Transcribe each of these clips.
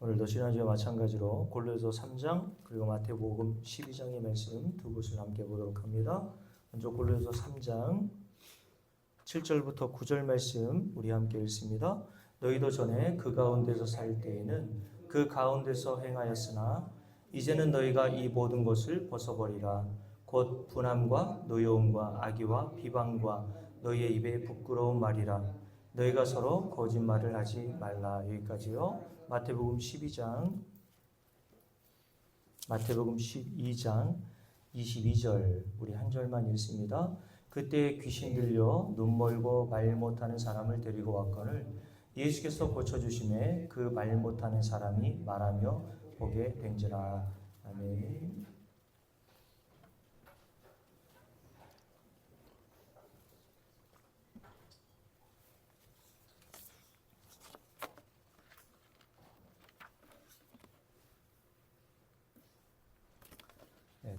오늘도 지난주와 마찬가지로 골로새 3장 그리고 마태복음 12장의 말씀 두 곳을 함께 보도록 합니다. 먼저 골로새 3장 7절부터 9절 말씀 우리 함께 읽습니다. 너희도 전에 그 가운데서 살 때에는 그 가운데서 행하였으나 이제는 너희가 이 모든 것을 벗어버리라. 곧 분함과 노여움과 악의와 비방과 너희의 입에 부끄러운 말이라. 너희가 서로 거짓말을 하지 말라. 여기까지요. 마태복음 12장 22절 우리 한 절만 읽습니다. 그때 귀신 들려 눈 멀고 말 못하는 사람을 데리고 왔거늘 예수께서 고쳐주심에 그 말 못하는 사람이 말하며 보게 된지라. 아멘.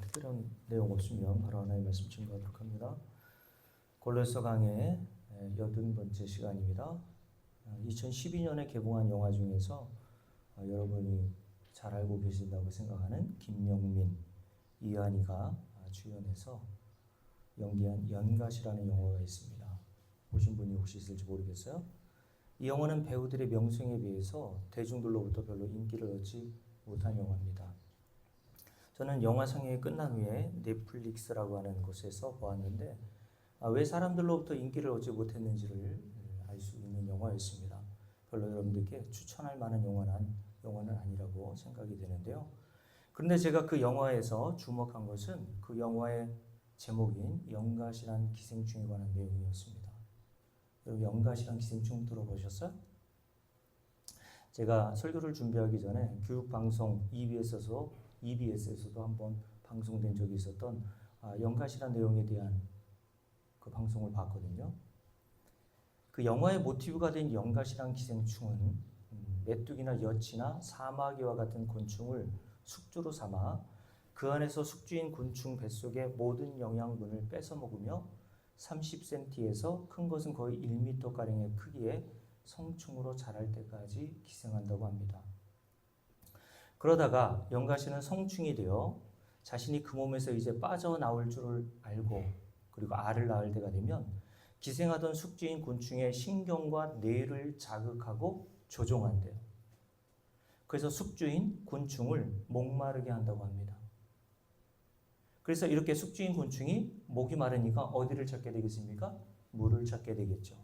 특별한 내용 없으면 바로 하나님의 말씀 증거하도록 합니다. 골로새 강의 80번째 시간입니다. 2012년에 개봉한 영화 중에서 여러분이 잘 알고 계신다고 생각하는 김명민, 이한이가 주연해서 연기한 연갓이라는 영화가 있습니다. 보신 분이 혹시 있을지 모르겠어요. 이 영화는 배우들의 명성에 비해서 대중들로부터 별로 인기를 얻지 못한 영화입니다. 저는 영화 상영이 끝난 후에 넷플릭스라고 하는 곳에서 보았는데 왜 사람들로부터 인기를 얻지 못했는지를 알 수 있는 영화였습니다. 별로 여러분들께 추천할 만한 영화는 아니라고 생각이 되는데요. 그런데 제가 그 영화에서 주목한 것은 그 영화의 제목인 연갓이란 기생충에 관한 내용이었습니다. 여러분 연갓이란 기생충 들어보셨어요? 제가 설교를 준비하기 전에 교육방송 EBS에서도 한번 방송된 적이 있었던 연갓이란 내용에 대한 그 방송을 봤거든요. 그 영화의 모티브가 된 연갓이란 기생충은 메뚜기나 여치나 사마귀와 같은 곤충을 숙주로 삼아 그 안에서 숙주인 곤충 뱃속의 모든 영양분을 뺏어 먹으며 30cm에서 큰 것은 거의 1m가량의 크기의 성충으로 자랄 때까지 기생한다고 합니다. 그러다가 연갓이는 성충이 되어 자신이 그 몸에서 이제 빠져나올 줄을 알고 그리고 알을 낳을 때가 되면 기생하던 숙주인 곤충의 신경과 뇌를 자극하고 조종한대요. 그래서 숙주인 곤충을 목마르게 한다고 합니다. 그래서 이렇게 숙주인 곤충이 목이 마르니까 어디를 찾게 되겠습니까? 물을 찾게 되겠죠.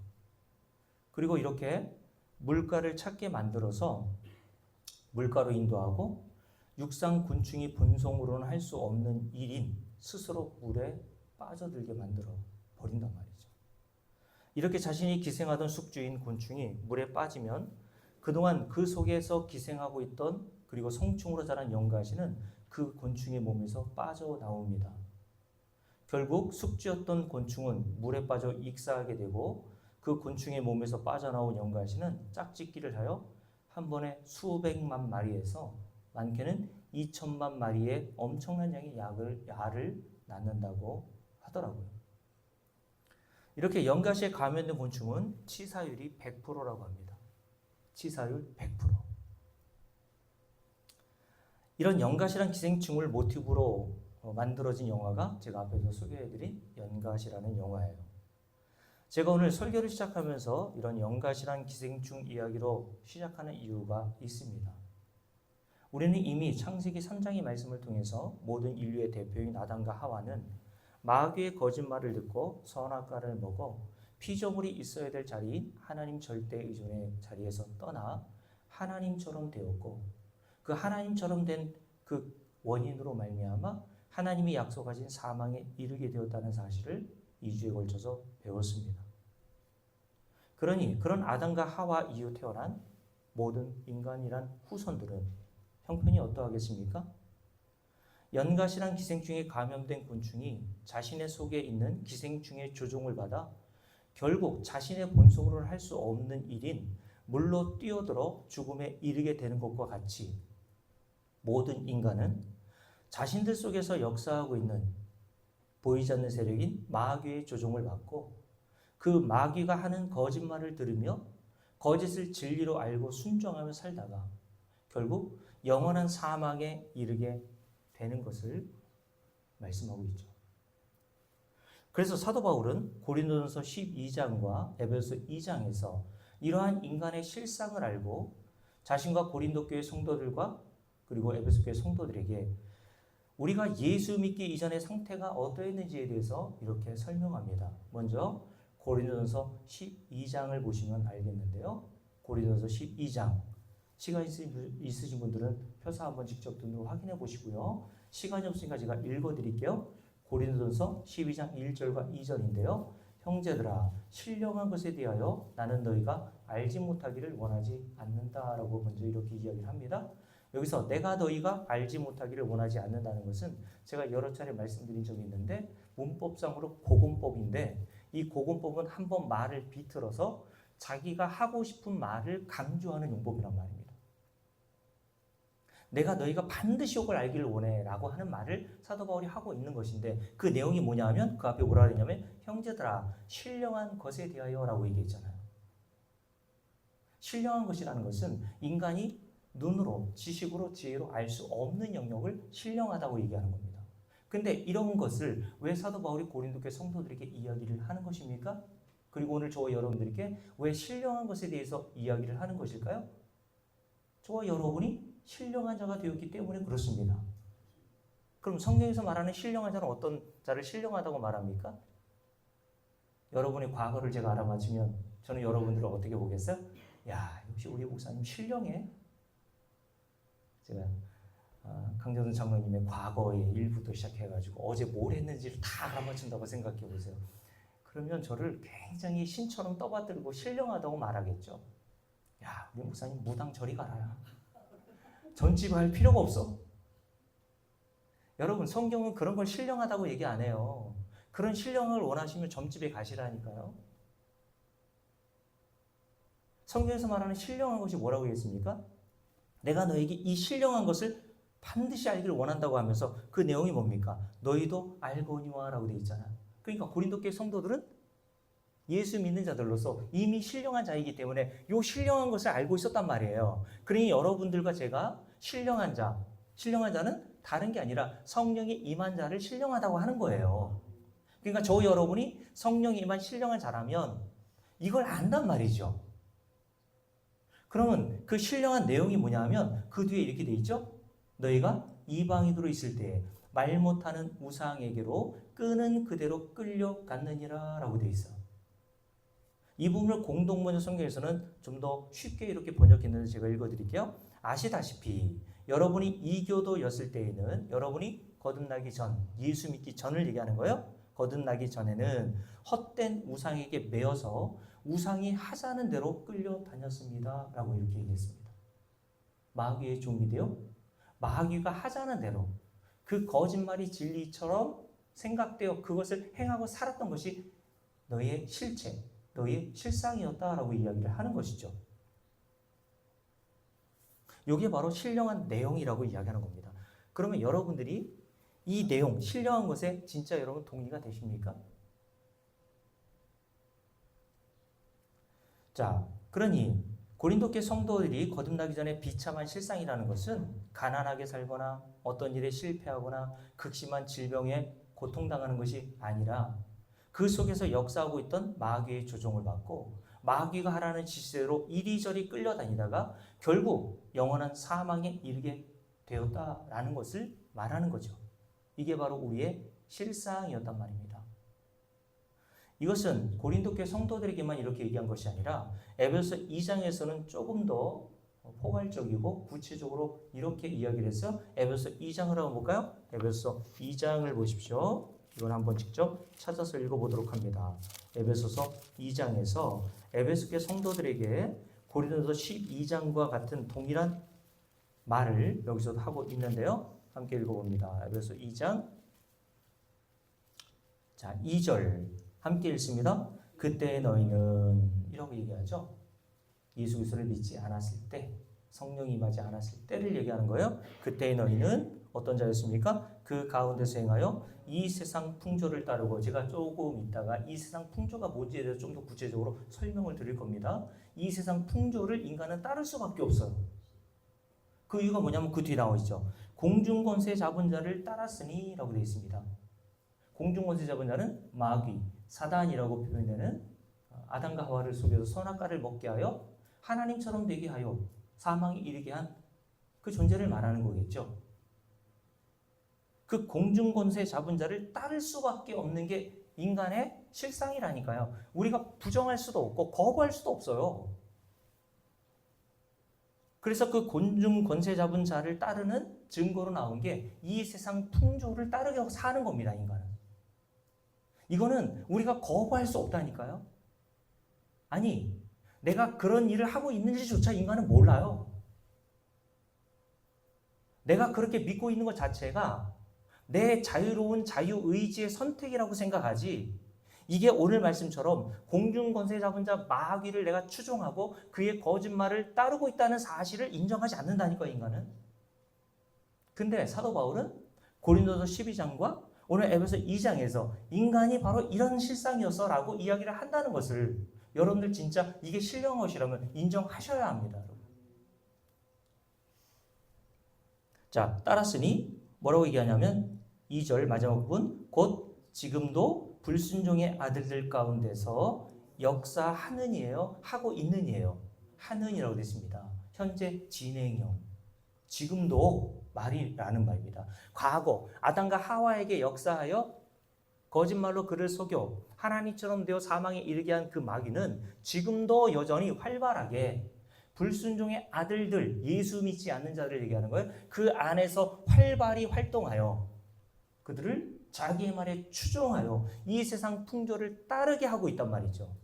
그리고 이렇게 물가를 찾게 만들어서 물가로 인도하고 육상 곤충이 본성으로는 할 수 없는 일인 스스로 물에 빠져들게 만들어 버린단 말이죠. 이렇게 자신이 기생하던 숙주인 곤충이 물에 빠지면 그동안 그 속에서 기생하고 있던 그리고 성충으로 자란 연갓이는 그 곤충의 몸에서 빠져나옵니다. 결국 숙주였던 곤충은 물에 빠져 익사하게 되고 그 곤충의 몸에서 빠져나온 연갓이는 짝짓기를 하여 한 번에 수백만 마리에서 많게는 2천만 마리의 엄청난 양의 알을 낳는다고 하더라고요. 이렇게 연갓에 감염된 곤충은 치사율이 100%라고 합니다. 치사율 100%. 이런 연갓이란 기생충을 모티브로 만들어진 영화가 제가 앞에서 소개해드린 연갓이라는 영화예요. 제가 오늘 설교를 시작하면서 이런 연갓이란 기생충 이야기로 시작하는 이유가 있습니다. 우리는 이미 창세기 3장의 말씀을 통해서 모든 인류의 대표인 아담과 하와는 마귀의 거짓말을 듣고 선악과를 먹어 피조물이 있어야 될 자리인 하나님 절대 의존의 자리에서 떠나 하나님처럼 되었고 그 하나님처럼 된 그 원인으로 말미암아 하나님이 약속하신 사망에 이르게 되었다는 사실을 2주에 걸쳐서 배웠습니다. 그러니 그런 아담과 하와 이후 태어난 모든 인간이란 후손들은 형편이 어떠하겠습니까? 연갓이란 기생충에 감염된 곤충이 자신의 속에 있는 기생충의 조종을 받아 결국 자신의 본성으로는 할 수 없는 일인 물로 뛰어들어 죽음에 이르게 되는 것과 같이 모든 인간은 자신들 속에서 역사하고 있는 보이지 않는 세력인 마귀의 조종을 받고 그 마귀가 하는 거짓말을 들으며 거짓을 진리로 알고 순종하며 살다가 결국 영원한 사망에 이르게 되는 것을 말씀하고 있죠. 그래서 사도 바울은 고린도전서 12장과 에베소 2장에서 이러한 인간의 실상을 알고 자신과 고린도 교회 성도들과 그리고 에베소 교회 성도들에게 우리가 예수 믿기 이전의 상태가 어떠했는지에 대해서 이렇게 설명합니다. 먼저 고린도전서 12장을 보시면 알겠는데요. 고린도전서 12장 시간 있으신 분들은 표사 한번 직접 눈으로 확인해 보시고요. 시간이 없으니까 제가 읽어드릴게요. 고린도전서 12장 1절과 2절인데요. 형제들아 신령한 것에 대하여 나는 너희가 알지 못하기를 원하지 않는다라고 먼저 이렇게 이야기를 합니다. 여기서 내가 너희가 알지 못하기를 원하지 않는다는 것은 제가 여러 차례 말씀드린 적이 있는데 문법상으로 고금법인데 이 고금법은 한번 말을 비틀어서 자기가 하고 싶은 말을 강조하는 용법이란 말입니다. 내가 너희가 반드시 이걸 알기를 원해 라고 하는 말을 사도 바울이 하고 있는 것인데 그 내용이 뭐냐 하면 그 앞에 뭐라 그러냐면 형제들아 신령한 것에 대하여 라고 얘기했잖아요. 신령한 것이라는 것은 인간이 눈으로 지식으로 지혜로 알 수 없는 영역을 신령하다고 얘기하는 겁니다. 근데 이런 것을 왜 사도 바울이 고린도 교회 성도들에게 이야기를 하는 것입니까? 그리고 오늘 저와 여러분들에게 왜 신령한 것에 대해서 이야기를 하는 것일까요? 저와 여러분이 신령한 자가 되었기 때문에 그렇습니다. 그럼 성경에서 말하는 신령한 자는 어떤 자를 신령하다고 말합니까? 여러분의 과거를 제가 알아맞히면 저는 여러분들을 어떻게 보겠어요? 야, 역시 우리 목사님 신령해. 제가 강정순 장로님의 과거의 일부터 시작해가지고 어제 뭘 했는지를 다 알아맞힌다고 생각해 보세요. 그러면 저를 굉장히 신처럼 떠받들고 신령하다고 말하겠죠. 야, 우리 목사님 무당 저리 가라. 전집할 필요가 없어. 여러분 성경은 그런 걸 신령하다고 얘기 안 해요. 그런 신령을 원하시면 점집에 가시라니까요. 성경에서 말하는 신령한 것이 뭐라고 했습니까? 내가 너에게 이 신령한 것을 반드시 알기를 원한다고 하면서 그 내용이 뭡니까? 너희도 알거니와 라고 되어 있잖아요. 그러니까 고린도 교회 성도들은 예수 믿는 자들로서 이미 신령한 자이기 때문에 이 신령한 것을 알고 있었단 말이에요. 그러니 여러분들과 제가 신령한 자는 다른 게 아니라 성령이 임한 자를 신령하다고 하는 거예요. 그러니까 저 여러분이 성령이 임한 신령한 자라면 이걸 안단 말이죠. 그러면 그 신령한 내용이 뭐냐 하면 그 뒤에 이렇게 돼 있죠. 너희가 이방인으로 있을 때 말 못하는 우상에게로 끄는 그대로 끌려갔느니라 라고 돼 있어요. 이 부분을 공동번역 성경에서는 좀 더 쉽게 이렇게 번역했는데 제가 읽어드릴게요. 아시다시피 여러분이 이교도였을 때에는 여러분이 거듭나기 전, 예수 믿기 전을 얘기하는 거예요. 거듭나기 전에는 헛된 우상에게 매여서 우상이 하자는 대로 끌려다녔습니다 라고 이렇게 얘기했습니다. 마귀의 종이 되어 마귀가 하자는 대로 그 거짓말이 진리처럼 생각되어 그것을 행하고 살았던 것이 너의 실체, 너의 실상이었다라고 이야기를 하는 것이죠. 이게 바로 신령한 내용이라고 이야기하는 겁니다. 그러면 여러분들이 이 내용, 신령한 것에 진짜 여러분 동의가 되십니까? 자, 그러니 고린도 교회 성도들이 거듭나기 전에 비참한 실상이라는 것은 가난하게 살거나 어떤 일에 실패하거나 극심한 질병에 고통당하는 것이 아니라 그 속에서 역사하고 있던 마귀의 조종을 받고 마귀가 하라는 지시대로 이리저리 끌려다니다가 결국 영원한 사망에 이르게 되었다라는 것을 말하는 거죠. 이게 바로 우리의 실상이었단 말입니다. 이것은 고린도 교회 성도들에게만 이렇게 얘기한 것이 아니라 에베소 2장에서는 조금 더 포괄적이고 구체적으로 이렇게 이야기를 했어요. 에베소 2장을 한번 볼까요? 에베소 2장을 보십시오. 이건 한번 직접 찾아서 읽어보도록 합니다. 에베소서 2장에서 에베소 교회 성도들에게 고린도서 12장과 같은 동일한 말을 여기서도 하고 있는데요. 함께 읽어봅니다. 에베소 2장 자 2절 함께 읽습니다. 그때 너희는 이라고 얘기하죠. 예수 그리스도를 믿지 않았을 때, 성령이 임하지 않았을 때를 얘기하는 거예요. 그때 너희는 어떤 자였습니까? 그 가운데서 행하여 이 세상 풍조를 따르고, 제가 조금 있다가 이 세상 풍조가 뭔지에 대해서 좀 더 구체적으로 설명을 드릴 겁니다. 이 세상 풍조를 인간은 따를 수밖에 없어요. 그 이유가 뭐냐면 그 뒤에 나와 있죠. 공중권세 잡은 자를 따랐으니 라고 되어 있습니다. 공중권세 잡은 자는 마귀, 사단이라고 표현되는 아담과 하와를 속여서 선악과를 먹게 하여 하나님처럼 되게 하여 사망에 이르게 한 그 존재를 말하는 거겠죠. 그 공중권세 잡은 자를 따를 수밖에 없는 게 인간의 실상이라니까요. 우리가 부정할 수도 없고 거부할 수도 없어요. 그래서 그 공중권세 잡은 자를 따르는 증거로 나온 게 이 세상 풍조를 따르게 사는 겁니다. 인간은. 이거는 우리가 거부할 수 없다니까요. 아니, 내가 그런 일을 하고 있는지조차 인간은 몰라요. 내가 그렇게 믿고 있는 것 자체가 내 자유로운 자유의지의 선택이라고 생각하지, 이게 오늘 말씀처럼 공중권세 잡은 자 마귀를 내가 추종하고 그의 거짓말을 따르고 있다는 사실을 인정하지 않는다니까, 인간은. 근데 사도 바울은 고린도서 12장과 오늘 에베소 2장에서 인간이 바로 이런 실상이었어 라고 이야기를 한다는 것을 여러분들 진짜 이게 신령한 것이라면 인정하셔야 합니다. 자, 따랐으니 뭐라고 얘기하냐면 2절 마지막 부분, 곧 지금도 불순종의 아들들 가운데서 역사하느니에요, 하고 있느니에요. 하느니라고 되어 있습니다. 현재 진행형. 지금도 말이라는 말입니다. 과거 아담과 하와에게 역사하여 거짓말로 그를 속여 하나님처럼 되어 사망에 이르게 한 그 마귀는 지금도 여전히 활발하게 불순종의 아들들, 예수 믿지 않는 자들을 얘기하는 거예요. 그 안에서 활발히 활동하여 그들을 자기의 말에 추종하여 이 세상 풍조를 따르게 하고 있단 말이죠.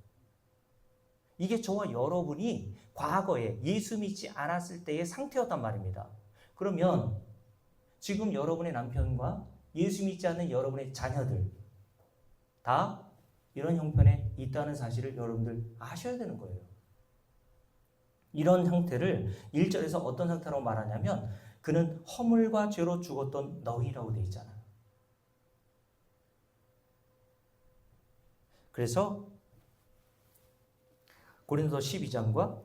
이게 저와 여러분이 과거에 예수 믿지 않았을 때의 상태였단 말입니다. 그러면 지금 여러분의 남편과 예수 믿지 않는 여러분의 자녀들 다 이런 형편에 있다는 사실을 여러분들 아셔야 되는 거예요. 이런 상태를 1절에서 어떤 상태라고 말하냐면 그는 허물과 죄로 죽었던 너희라고 되어 있잖아요. 그래서 고린도 12장과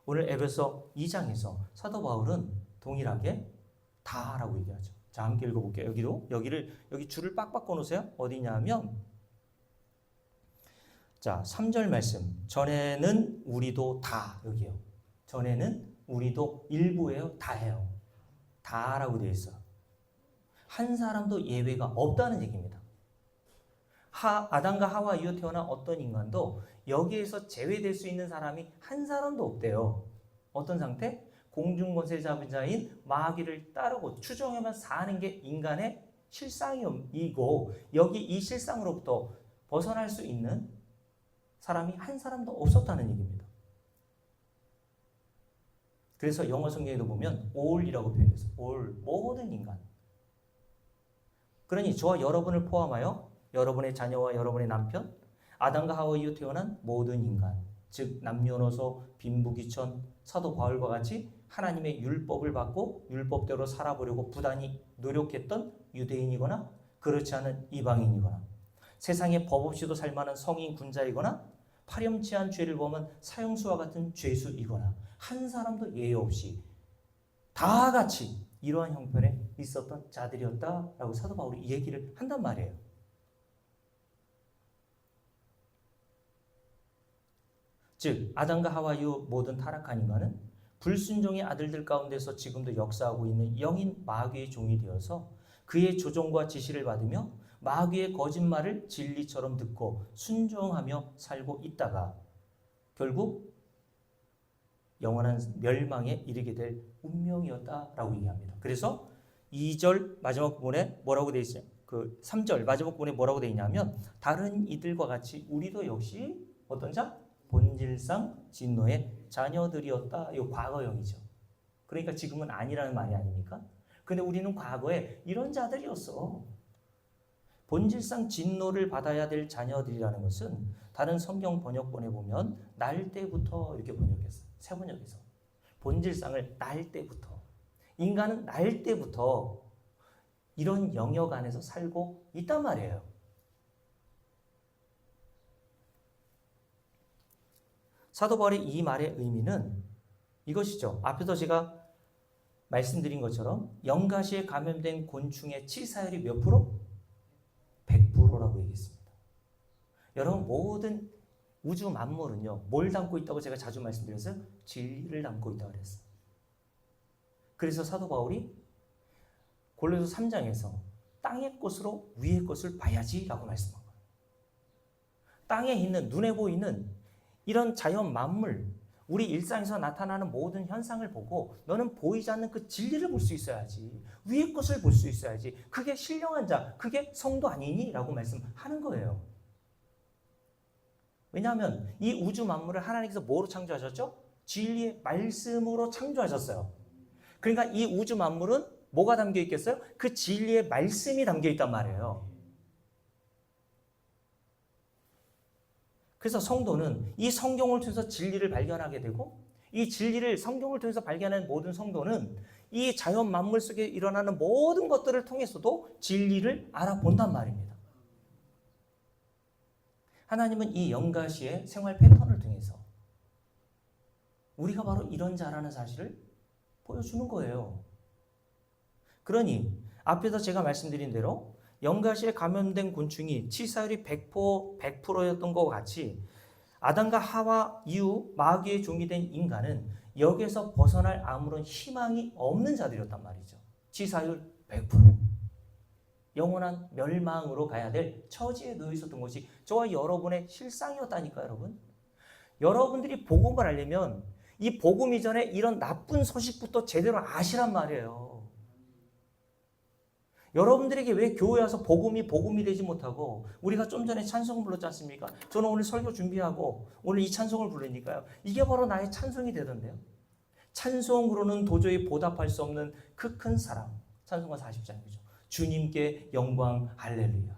오늘 에베소 2장에서 사도 바울은 동일하게 다라고 얘기하죠. 자, 함께 읽어볼게요. 여기 줄을 빡빡 꺼놓으세요. 어디냐 하면 자, 3절 말씀. 전에는 우리도 다, 여기요. 전에는 우리도 일부예요, 다예요. 다라고 되어 있어요. 한 사람도 예외가 없다는 얘기입니다. 아담과 하와 이후 태어난 어떤 인간도 여기에서 제외될 수 있는 사람이 한 사람도 없대요. 어떤 상태? 공중권세 잡은 자인 마귀를 따르고 추종하며 사는 게 인간의 실상이고, 여기 이 실상으로부터 벗어날 수 있는 사람이 한 사람도 없었다는 얘기입니다. 그래서 영어 성경에도 보면 all이라고 표현해서 all, 모든 인간. 그러니 저와 여러분을 포함하여 여러분의 자녀와 여러분의 남편, 아담과 하와 이후 태어난 모든 인간, 즉 남녀노소, 빈부귀천, 사도 바울과 같이 하나님의 율법을 받고 율법대로 살아보려고 부단히 노력했던 유대인이거나 그렇지 않은 이방인이거나 세상에 법 없이도 살만한 성인 군자이거나 파렴치한 죄를 범한 사형수와 같은 죄수이거나 한 사람도 예외 없이 다 같이 이러한 형편에 있었던 자들이었다라고 사도 바울이 이 얘기를 한단 말이에요. 즉 아담과 하와 이후 모든 타락한 인간은 불순종의 아들들 가운데서 지금도 역사하고 있는 영인 마귀의 종이 되어서 그의 조종과 지시를 받으며 마귀의 거짓말을 진리처럼 듣고 순종하며 살고 있다가 결국 영원한 멸망에 이르게 될 운명이었다라고 얘기합니다. 그래서 2절 마지막 부분에 뭐라고 되어 있어요? 그 3절 마지막 부분에 뭐라고 되어 있냐면 다른 이들과 같이 우리도 역시 어떤 자? 본질상 진노의 자녀들이었다. 이거 과거형이죠. 그러니까 지금은 아니라는 말이 아닙니까? 근데 우리는 과거에 이런 자들이었어. 본질상 진노를 받아야 될 자녀들이라는 것은 다른 성경 번역본에 보면 날 때부터 이렇게 번역했어요. 새 번역에서. 본질상을 날 때부터. 인간은 날 때부터 이런 영역 안에서 살고 있단 말이에요. 사도 바울의 이 말의 의미는 이것이죠. 앞에서 제가 말씀드린 것처럼 영가시에 감염된 곤충의 치사율이 몇 프로? 100%라고 얘기했습니다. 여러분, 모든 우주 만물은요, 뭘 담고 있다고 제가 자주 말씀드렸어요? 진리를 담고 있다고 그랬어요. 그래서 사도 바울이 골로새 3장에서 땅의 것으로 위의 것을 봐야지라고 말씀한 거예요. 땅에 있는, 눈에 보이는 이런 자연 만물, 우리 일상에서 나타나는 모든 현상을 보고 너는 보이지 않는 그 진리를 볼 수 있어야지. 위의 것을 볼 수 있어야지. 그게 신령한 자, 그게 성도 아니니? 라고 말씀하는 거예요. 왜냐하면 이 우주 만물을 하나님께서 뭐로 창조하셨죠? 진리의 말씀으로 창조하셨어요. 그러니까 이 우주 만물은 뭐가 담겨 있겠어요? 그 진리의 말씀이 담겨 있단 말이에요. 그래서 성도는 이 성경을 통해서 진리를 발견하게 되고, 이 진리를 성경을 통해서 발견한 모든 성도는 이 자연 만물 속에 일어나는 모든 것들을 통해서도 진리를 알아본단 말입니다. 하나님은 이 영가시의 생활 패턴을 통해서 우리가 바로 이런 자라는 사실을 보여주는 거예요. 그러니 앞에서 제가 말씀드린 대로 영가시에 감염된 곤충이 치사율이 100%였던 것과 같이 아담과 하와 이후 마귀의 종이 된 인간은 여기에서 벗어날 아무런 희망이 없는 자들이었단 말이죠. 치사율 100%. 영원한 멸망으로 가야 될 처지에 놓여 있었던 것이 저와 여러분의 실상이었다니까요, 여러분. 여러분들이 복음을 알려면 이 복음 이전에 이런 나쁜 소식부터 제대로 아시란 말이에요. 여러분들에게 왜 교회 와서 복음이 되지 못하고, 우리가 좀 전에 찬송 불렀지 않습니까? 저는 오늘 설교 준비하고 오늘 이 찬송을 부르니까요, 이게 바로 나의 찬송이 되던데요. 찬송으로는 도저히 보답할 수 없는 그 큰 사랑. 찬송가 40장이죠. 주님께 영광 할렐루야.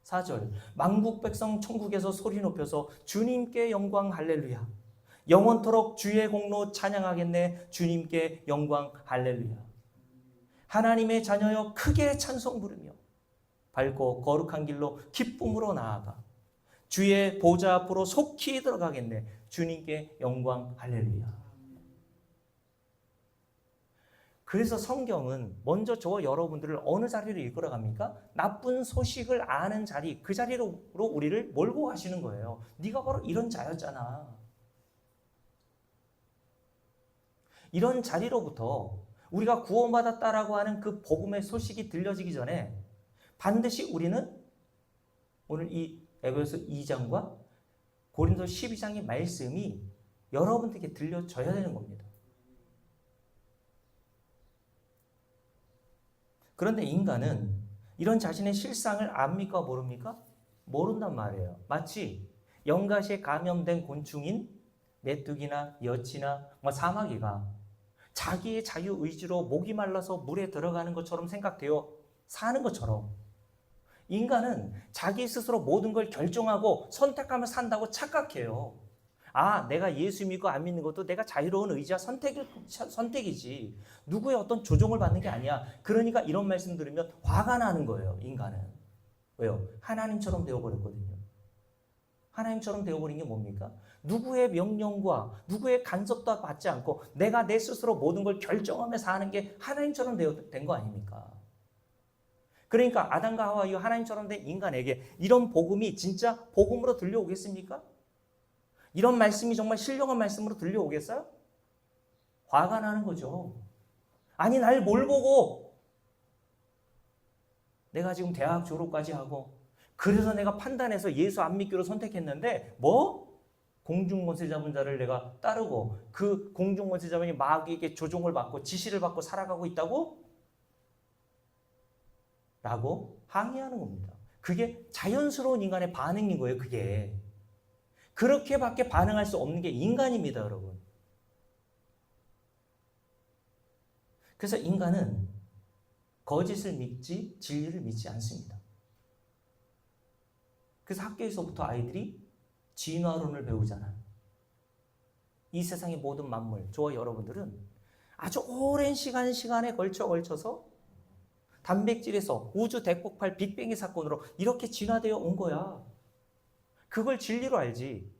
4절 만국 백성 천국에서 소리 높여서 주님께 영광 할렐루야. 영원토록 주의 공로 찬양하겠네. 주님께 영광 할렐루야. 하나님의 자녀여 크게 찬송 부르며 밝고 거룩한 길로 기쁨으로 나아가 주의 보좌 앞으로 속히 들어가겠네. 주님께 영광 할렐루야. 그래서 성경은 먼저 저와 여러분들을 어느 자리로 이끌어 갑니까? 나쁜 소식을 아는 자리, 그 자리로 우리를 몰고 가시는 거예요. 네가 바로 이런 자였잖아. 이런 자리로부터 우리가 구원받았다라고 하는 그 복음의 소식이 들려지기 전에 반드시 우리는 오늘 이 에베소 2장과 고린도 12장의 말씀이 여러분들에게 들려져야 되는 겁니다. 그런데 인간은 이런 자신의 실상을 압니까 모릅니까? 모른단 말이에요. 마치 영가시에 감염된 곤충인 메뚜기나 여치나 사마귀가 자기의 자유의지로 목이 말라서 물에 들어가는 것처럼 생각되어 사는 것처럼 인간은 자기 스스로 모든 걸 결정하고 선택하며 산다고 착각해요. 아, 내가 예수 믿고 안 믿는 것도 내가 자유로운 의지와 선택이지. 누구의 어떤 조종을 받는 게 아니야. 그러니까 이런 말씀 들으면 화가 나는 거예요, 인간은. 왜요? 하나님처럼 되어버렸거든요. 하나님처럼 되어버린 게 뭡니까? 누구의 명령과 누구의 간섭도 받지 않고 내가 내 스스로 모든 걸 결정하며 사는 게 하나님처럼 된 거 아닙니까? 그러니까 아담과 하와 이 하나님처럼 된 인간에게 이런 복음이 진짜 복음으로 들려오겠습니까? 이런 말씀이 정말 신령한 말씀으로 들려오겠어요? 화가 나는 거죠. 아니, 날 뭘 보고 내가 지금 대학 졸업까지 하고 그래서 내가 판단해서 예수 안 믿기로 선택했는데 뭐? 공중권세 잡은 자를 내가 따르고 그 공중권세 잡은이 마귀에게 조종을 받고 지시를 받고 살아가고 있다고? 라고 항의하는 겁니다. 그게 자연스러운 인간의 반응인 거예요. 그게. 그렇게밖에 반응할 수 없는 게 인간입니다, 여러분. 그래서 인간은 거짓을 믿지 진리를 믿지 않습니다. 그래서 학교에서부터 아이들이 진화론을 배우잖아요. 이 세상의 모든 만물, 저와 여러분들은 아주 오랜 시간에 걸쳐서 단백질에서 우주 대폭발 빅뱅의 사건으로 이렇게 진화되어 온 거야. 그걸 진리로 알지.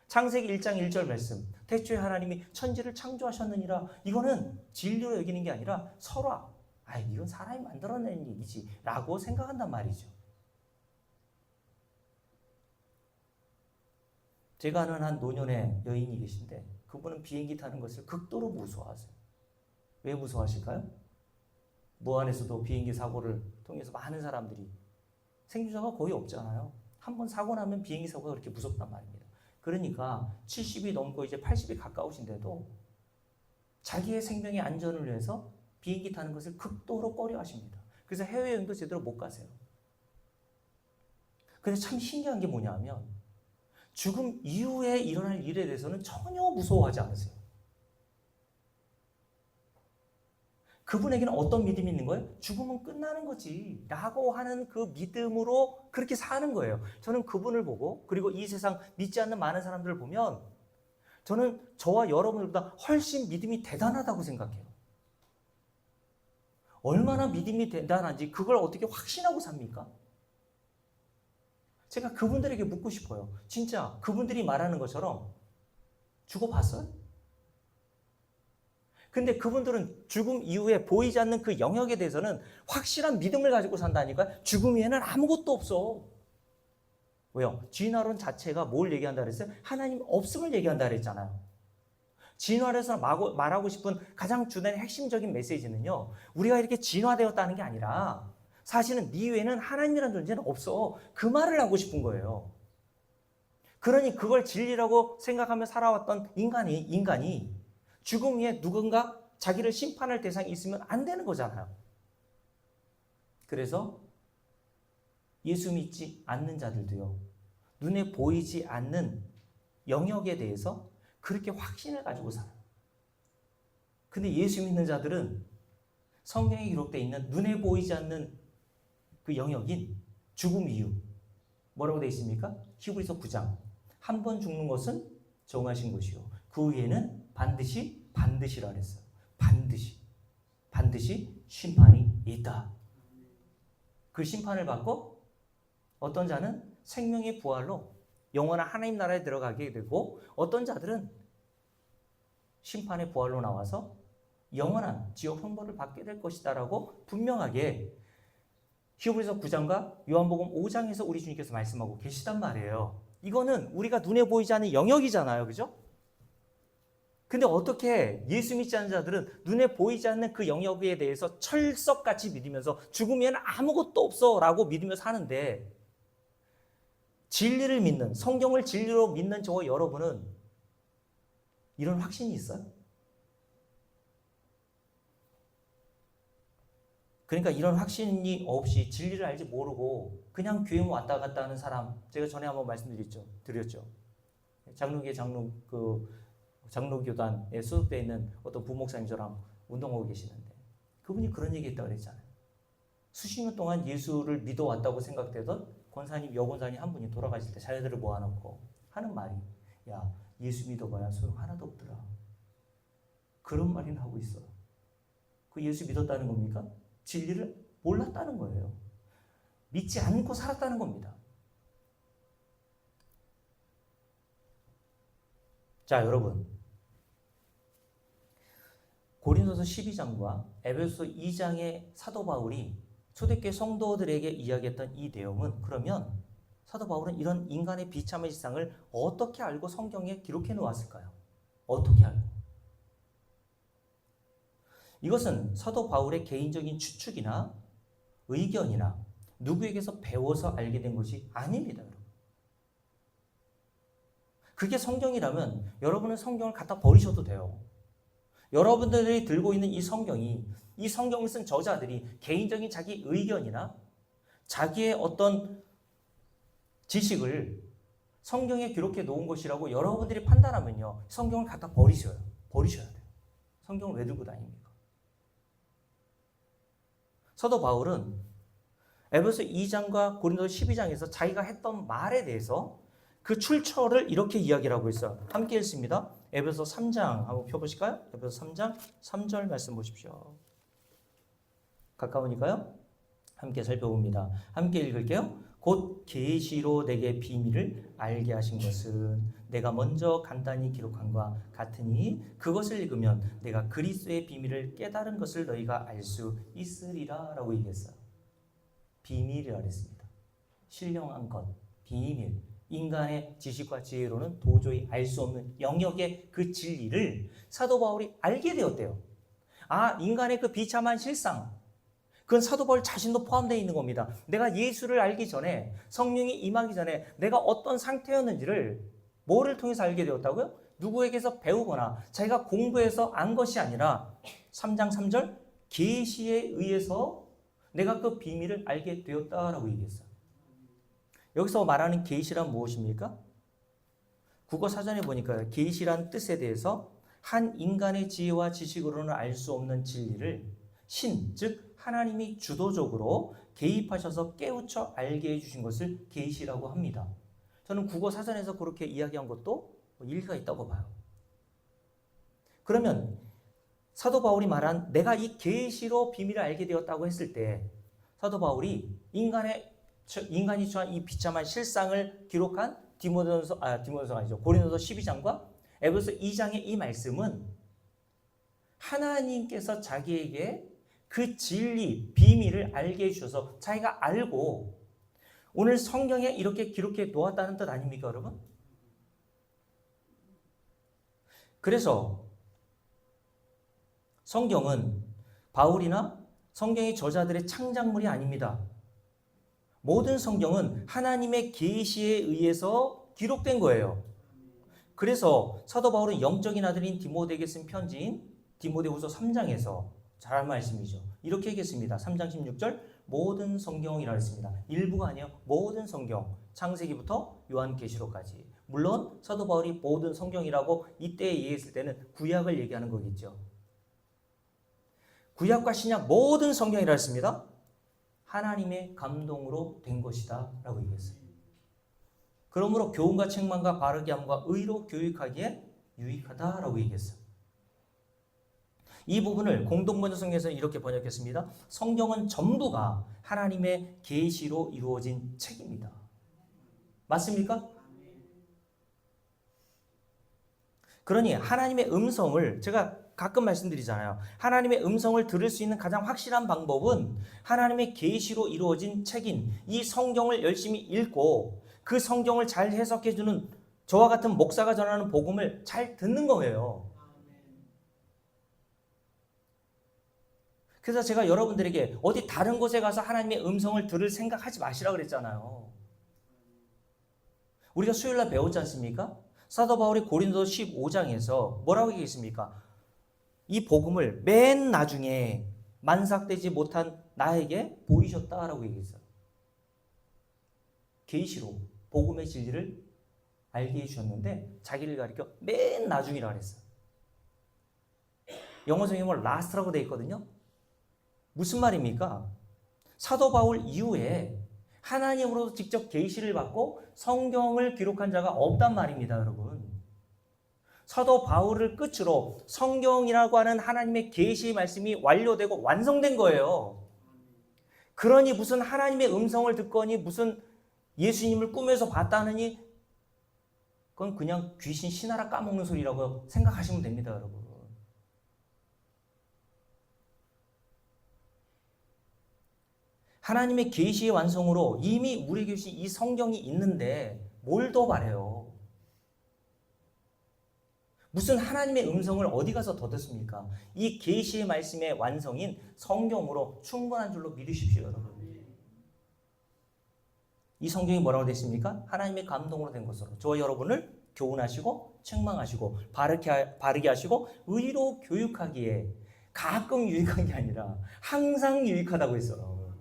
창세기 1장 1절 말씀. 태초에 하나님이 천지를 창조하셨느니라. 이거는 진리로 여기는 게 아니라 설화. 이건 사람이 만들어낸 얘기지 라고 생각한단 말이죠. 제가 아는 한 노년의 여인이 계신데 그분은 비행기 타는 것을 극도로 무서워하세요. 왜 무서워하실까요? 무안에서도 비행기 사고를 통해서 많은 사람들이 생존자가 거의 없잖아요. 한번 사고 나면 비행기 사고가 그렇게 무섭단 말입니다. 그러니까 70이 넘고 이제 80이 가까우신데도 자기의 생명의 안전을 위해서 비행기 타는 것을 극도로 꺼려하십니다. 그래서 해외여행도 제대로 못 가세요. 근데 참 신기한 게 뭐냐면 죽음 이후에 일어날 일에 대해서는 전혀 무서워하지 않으세요. 그분에게는 어떤 믿음이 있는 거예요? 죽음은 끝나는 거지 라고 하는 그 믿음으로 그렇게 사는 거예요. 저는 그분을 보고 그리고 이 세상 믿지 않는 많은 사람들을 보면 저는 저와 여러분들보다 훨씬 믿음이 대단하다고 생각해요. 얼마나 믿음이 대단한지 그걸 어떻게 확신하고 삽니까? 제가 그분들에게 묻고 싶어요. 진짜 그분들이 말하는 것처럼 죽어봤어요? 근데 그분들은 죽음 이후에 보이지 않는 그 영역에 대해서는 확실한 믿음을 가지고 산다니까. 죽음 이후에는 아무것도 없어. 왜요? 진화론 자체가 뭘 얘기한다 그랬어요? 하나님 없음을 얘기한다 그랬잖아요. 진화론에서 말하고 싶은 가장 주된 핵심적인 메시지는요, 우리가 이렇게 진화되었다는 게 아니라 사실은 네 외에는 하나님이라는 존재는 없어. 그 말을 하고 싶은 거예요. 그러니 그걸 진리라고 생각하며 살아왔던 인간이 죽음 위에 누군가 자기를 심판할 대상이 있으면 안 되는 거잖아요. 그래서 예수 믿지 않는 자들도요, 눈에 보이지 않는 영역에 대해서 그렇게 확신을 가지고 살아요. 근데 예수 믿는 자들은 성경에 기록되어 있는 눈에 보이지 않는 그 영역인 죽음 이후 뭐라고 되어 있습니까? 히브리서 9장. 한 번 죽는 것은 정하신 것이요 그 후에는 반드시라 그랬어요. 반드시 심판이 있다. 그 심판을 받고 어떤 자는 생명의 부활로 영원한 하나님 나라에 들어가게 되고 어떤 자들은 심판의 부활로 나와서 영원한 지옥 형벌을 받게 될 것이다라고 분명하게 히브리서 9장과 요한복음 5장에서 우리 주님께서 말씀하고 계시단 말이에요. 이거는 우리가 눈에 보이지 않는 영역이잖아요. 그죠? 근데 어떻게 예수 믿지 않는 자들은 눈에 보이지 않는 그 영역에 대해서 철석같이 믿으면서 죽으면 아무것도 없어 라고 믿으며 사는데, 진리를 믿는, 성경을 진리로 믿는 저와 여러분은 이런 확신이 있어요? 그러니까 이런 확신이 없이 진리를 알지 모르고 그냥 교회 왔다 갔다 하는 사람, 제가 전에 한번 말씀드렸죠. 장로교단에 소속되어 있는 어떤 부목사님처럼 운동하고 계시는데 그분이 그런 얘기 했다고 그랬잖아요. 수십 년 동안 예수를 믿어왔다고 생각되던 여권사님 한 분이 돌아가실 때 자녀들을 모아놓고 하는 말이, 야, 예수 믿어봐야 소용 하나도 없더라. 그런 말이나 하고 있어. 그 예수 믿었다는 겁니까? 진리를 몰랐다는 거예요. 믿지 않고 살았다는 겁니다. 자, 여러분, 고린도서 12장과 에베소서 2장의 사도 바울이 초대교회 성도들에게 이야기했던 이 내용은, 그러면 사도 바울은 이런 인간의 비참한 일상을 어떻게 알고 성경에 기록해 놓았을까요? 어떻게 알고? 이것은 사도 바울의 개인적인 추측이나 의견이나 누구에게서 배워서 알게 된 것이 아닙니다. 그게 성경이라면 여러분은 성경을 갖다 버리셔도 돼요. 여러분들이 들고 있는 이 성경을 쓴 저자들이 개인적인 자기 의견이나 자기의 어떤 지식을 성경에 기록해 놓은 것이라고 여러분들이 판단하면요, 성경을 갖다 버리셔야 돼요. 성경을 왜 들고 다닙니까? 사도 바울은 에베소 2장과 고린도 12장에서 자기가 했던 말에 대해서 그 출처를 이렇게 이야기를 하고 있어요. 함께 읽습니다. 에베소 3장 한번 펴보실까요? 에베소 3장 3절 말씀 보십시오. 가까우니까요. 함께 살펴봅니다. 함께 읽을게요. 곧 계시로 내게 비밀을 알게 하신 것은 내가 먼저 간단히 기록한과 같으니 그것을 읽으면 내가 그리스도의 비밀을 깨달은 것을 너희가 알 수 있으리라 라고 얘기했어요. 비밀이라 그랬습니다. 신령한 것, 비밀. 인간의 지식과 지혜로는 도저히 알 수 없는 영역의 그 진리를 사도 바울이 알게 되었대요. 인간의 그 비참한 실상, 그건 사도 바울 자신도 포함되어 있는 겁니다. 내가 예수를 알기 전에, 성령이 임하기 전에 내가 어떤 상태였는지를 뭐를 통해서 알게 되었다고요? 누구에게서 배우거나 자기가 공부해서 안 것이 아니라 3장 3절 계시에 의해서 내가 그 비밀을 알게 되었다라고 얘기했어요. 여기서 말하는 계시란 무엇입니까? 국어 사전에 보니까 계시란 뜻에 대해서 한 인간의 지혜와 지식으로는 알 수 없는 진리를 신, 즉 하나님이 주도적으로 개입하셔서 깨우쳐 알게 해주신 것을 계시라고 합니다. 저는 국어 사전에서 그렇게 이야기한 것도 일리가 있다고 봐요. 그러면 사도 바울이 말한 내가 이 계시로 비밀을 알게 되었다고 했을 때 사도 바울이 인간이 처한 이 비참한 실상을 기록한 디모데전서가 아니죠. 고린도서 12장과 에베소 2장의 이 말씀은 하나님께서 자기에게 그 진리, 비밀을 알게 해주셔서 자기가 알고 오늘 성경에 이렇게 기록해 놓았다는 뜻 아닙니까, 여러분? 그래서 성경은 바울이나 성경의 저자들의 창작물이 아닙니다. 모든 성경은 하나님의 계시에 의해서 기록된 거예요. 그래서 사도 바울은 영적인 아들인 디모데에게 쓴 편지인 디모데후서 3장에서 잘한 말씀이죠. 이렇게 얘기했습니다. 3장 16절 모든 성경이라 했습니다. 일부가 아니에요. 모든 성경. 창세기부터 요한계시록까지. 물론 사도 바울이 모든 성경이라고 이때 얘기했을 때는 구약을 얘기하는 거겠죠. 구약과 신약 모든 성경이라 했습니다. 하나님의 감동으로 된 것이다 라고 얘기했어요. 그러므로 교훈과 책망과 바르게 함과 의로 교육하기에 유익하다라고 얘기했어요. 이 부분을 공동번역 성경에서는 이렇게 번역했습니다. 성경은 전부가 하나님의 계시로 이루어진 책입니다. 맞습니까? 그러니 하나님의 음성을 제가 가끔 말씀드리잖아요. 하나님의 음성을 들을 수 있는 가장 확실한 방법은 하나님의 계시로 이루어진 책인 이 성경을 열심히 읽고 그 성경을 잘 해석해주는 저와 같은 목사가 전하는 복음을 잘 듣는 거예요. 그래서 제가 여러분들에게 어디 다른 곳에 가서 하나님의 음성을 들을 생각하지 마시라 그랬잖아요. 우리가 수요일날 배웠지 않습니까? 사도 바울이 고린도서 15장에서 뭐라고 얘기했습니까? 이 복음을 맨 나중에 만삭되지 못한 나에게 보이셨다라고 얘기했어요. 계시로 복음의 진리를 알게 해주셨는데 자기를 가리켜 맨 나중이라 그랬어요. 영어 성경은 last라고 되어 있거든요. 무슨 말입니까? 사도 바울 이후에 하나님으로부터 직접 계시를 받고 성경을 기록한 자가 없단 말입니다, 여러분. 사도 바울을 끝으로 성경이라고 하는 하나님의 계시의 말씀이 완료되고 완성된 거예요. 그러니 무슨 하나님의 음성을 듣거니 무슨 예수님을 꿈에서 봤다느니 그건 그냥 귀신 신하라 까먹는 소리라고 생각하시면 됩니다, 여러분. 하나님의 계시의 완성으로 이미 우리에게 주신 이 성경이 있는데 뭘 더 바래요? 무슨 하나님의 음성을 어디 가서 더 듣습니까? 이 계시의 말씀의 완성인 성경으로 충분한 줄로 믿으십시오, 여러분. 이 성경이 뭐라고 됐습니까? 하나님의 감동으로 된 것으로 저와 여러분을 교훈하시고 책망하시고 바르게 하시고 의로 교육하기에 가끔 유익한 게 아니라 항상 유익하다고 했어요.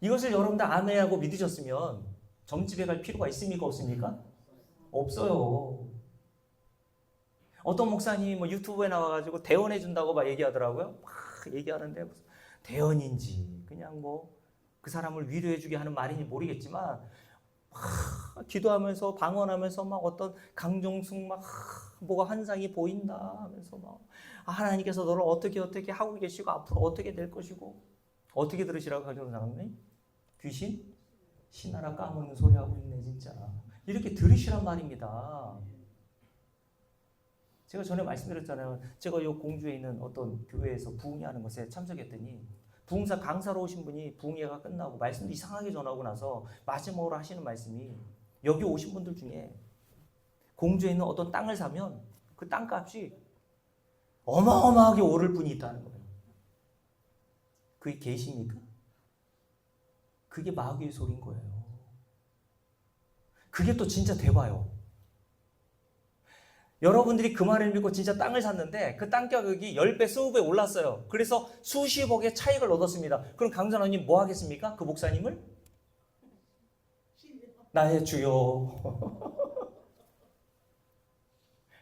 이것을 여러분들 아멘하고 믿으셨으면 점집에 갈 필요가 있습니까? 없습니까? 없어요. 어떤 목사님이 뭐 유튜브에 나와가지고 대언해 준다고 막 얘기하더라고요. 막 얘기하는데 무슨 대언인지 그냥 뭐 그 사람을 위로해주게 하는 말인지 모르겠지만 막 기도하면서 방언하면서 막 어떤 강종숙 막 뭐가 환상이 보인다 하면서 막 하나님께서 너를 어떻게 하고 계시고 앞으로 어떻게 될 것이고 어떻게 들으시라고 하셨나요? 귀신? 신나라 까먹는 소리 하고 있네 진짜. 이렇게 들으시란 말입니다. 제가 전에 말씀드렸잖아요. 제가 이 공주에 있는 어떤 교회에서 부흥회하는 것에 참석했더니 부흥사 강사로 오신 분이 부흥회가 끝나고 말씀도 이상하게 전하고 나서 마지막으로 하시는 말씀이 여기 오신 분들 중에 공주에 있는 어떤 땅을 사면 그 땅값이 어마어마하게 오를 분이 있다는 거예요. 그게 계십니까? 그게 마귀의 소리인 거예요. 그게 또 진짜 대봐요. 여러분들이 그 말을 믿고 진짜 땅을 샀는데 그 땅 가격이 10배, 20배 올랐어요. 그래서 수십억의 차익을 얻었습니다. 그럼 강전원님 뭐 하겠습니까? 그 목사님을? 나의 주요.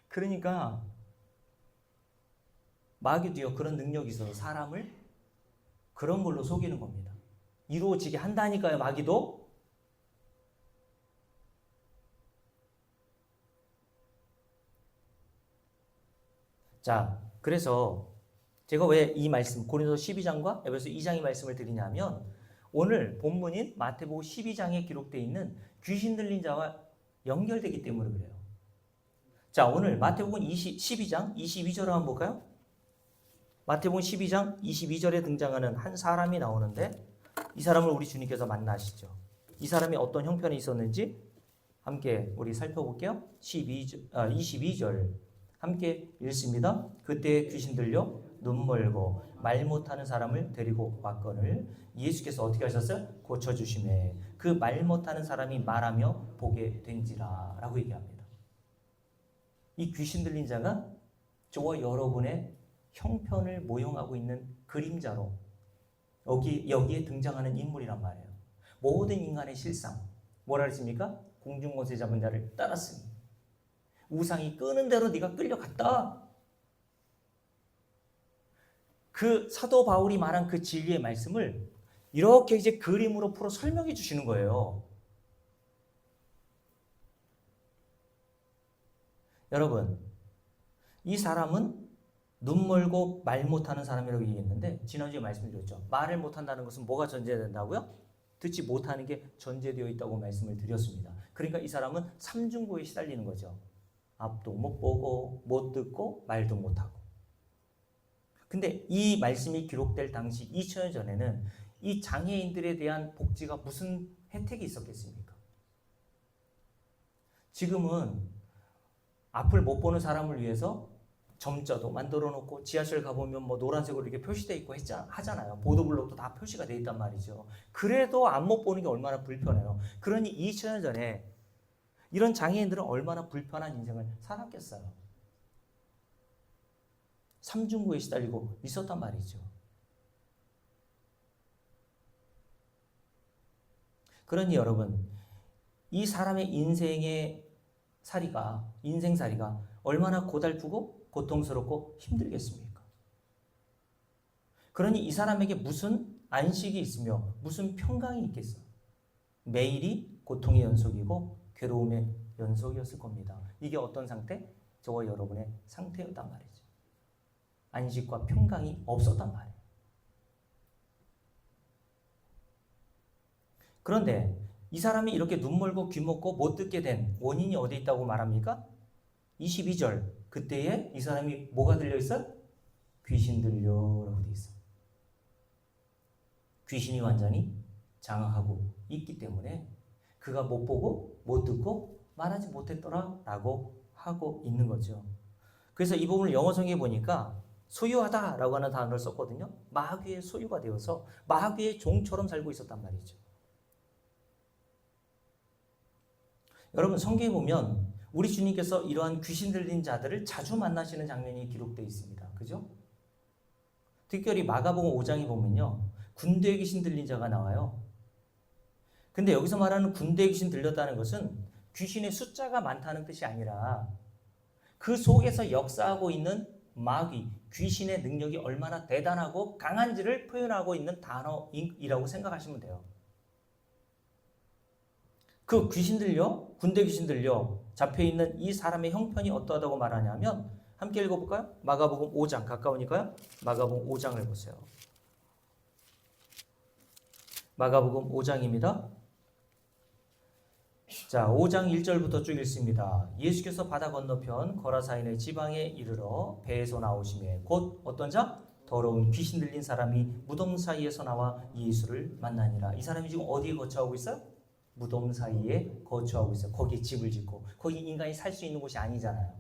그러니까 마귀도요 그런 능력이 있어서 사람을 그런 걸로 속이는 겁니다. 이루어지게 한다니까요, 마귀도. 자, 그래서 제가 왜 이 말씀 고린도서 12장과 에베소 2장의 말씀을 드리냐면 오늘 본문인 마태복음 12장에 기록되어 있는 귀신 들린 자와 연결되기 때문에 그래요. 자, 오늘 마태복음 12장 22절을 한번 볼까요? 마태복음 12장 22절에 등장하는 한 사람이 나오는데 이 사람을 우리 주님께서 만나시죠. 이 사람이 어떤 형편이 있었는지 함께 우리 살펴볼게요. 22절 함께 읽습니다. 그때 귀신 들려 눈 멀고 말 못하는 사람을 데리고 왔거늘 예수께서 어떻게 하셨어요? 고쳐주시매 그 말 못하는 사람이 말하며 보게 된지라 라고 얘기합니다. 이 귀신 들린 자가 저와 여러분의 형편을 모형하고 있는 그림자로 여기에 등장하는 인물이란 말이에요. 모든 인간의 실상 뭐라 그랬습니까? 공중권세 잡은 자를 따랐으니 우상이 끄는 대로 네가 끌려갔다. 그 사도 바울이 말한 그 진리의 말씀을 이렇게 이제 그림으로 풀어 설명해 주시는 거예요. 여러분, 이 사람은 눈 멀고 말 못하는 사람이라고 얘기했는데 지난주에 말씀드렸죠. 말을 못한다는 것은 뭐가 전제된다고요? 듣지 못하는 게 전제되어 있다고 말씀을 드렸습니다. 그러니까 이 사람은 삼중고에 시달리는 거죠. 앞도 못 보고 못 듣고 말도 못하고. 근데 이 말씀이 기록될 당시 2000년 전에는 이 장애인들에 대한 복지가 무슨 혜택이 있었겠습니까? 지금은 앞을 못 보는 사람을 위해서 점자도 만들어 놓고 지하철 가보면 뭐 노란색으로 이렇게 표시되어 있고 하잖아요. 보도블록도 다 표시가 되어 있단 말이죠. 그래도 안 못 보는 게 얼마나 불편해요. 그러니 2000년 전에 이런 장애인들은 얼마나 불편한 인생을 살았겠어요. 삼중고에 시달리고 있었단 말이죠. 그러니 여러분, 이 사람의 인생살이가 얼마나 고달프고 고통스럽고 힘들겠습니까? 그러니 이 사람에게 무슨 안식이 있으며 무슨 평강이 있겠어요? 매일이 고통의 연속이고 괴로움의 연속이었을 겁니다. 이게 어떤 상태? 저와 여러분의 상태였단 말이죠. 안식과 평강이 없었단 말이에요. 그런데 이 사람이 이렇게 눈 멀고 귀 먹고 못 듣게 된 원인이 어디 있다고 말합니까? 22절 그때에 이 사람이 뭐가 들려있어요? 귀신 들려라고 되어 있어요. 귀신이 완전히 장악하고 있기 때문에 그가 못 보고 못 듣고 말하지 못했더라라고 하고 있는 거죠. 그래서 이 부분을 영어 성경에 보니까 소유하다라고 하는 단어를 썼거든요. 마귀의 소유가 되어서 마귀의 종처럼 살고 있었단 말이죠. 여러분 성경에 보면 우리 주님께서 이러한 귀신 들린 자들을 자주 만나시는 장면이 기록되어 있습니다. 그죠? 특별히 마가복음 5장에 보면요. 군대에 귀신 들린 자가 나와요. 근데 여기서 말하는 군대에 귀신 들렸다는 것은 귀신의 숫자가 많다는 뜻이 아니라 그 속에서 역사하고 있는 마귀, 귀신의 능력이 얼마나 대단하고 강한지를 표현하고 있는 단어이라고 생각하시면 돼요. 그 귀신 들려, 군대 귀신 들려 잡혀있는 이 사람의 형편이 어떠하다고 말하냐면 함께 읽어볼까요? 마가복음 5장, 가까우니까요. 마가복음 5장을 보세요. 마가복음 5장입니다. 자, 5장 1절부터 쭉 읽습니다. 예수께서 바다 건너편 거라사인의 지방에 이르러 배에서 나오시매 곧 어떤 자? 더러운 귀신 들린 사람이 무덤 사이에서 나와 예수를 만나니라. 이 사람이 지금 어디에 거처하고 있어요? 무덤 사이에 거처하고 있어요. 거기에 집을 짓고. 거기 인간이 살 수 있는 곳이 아니잖아요.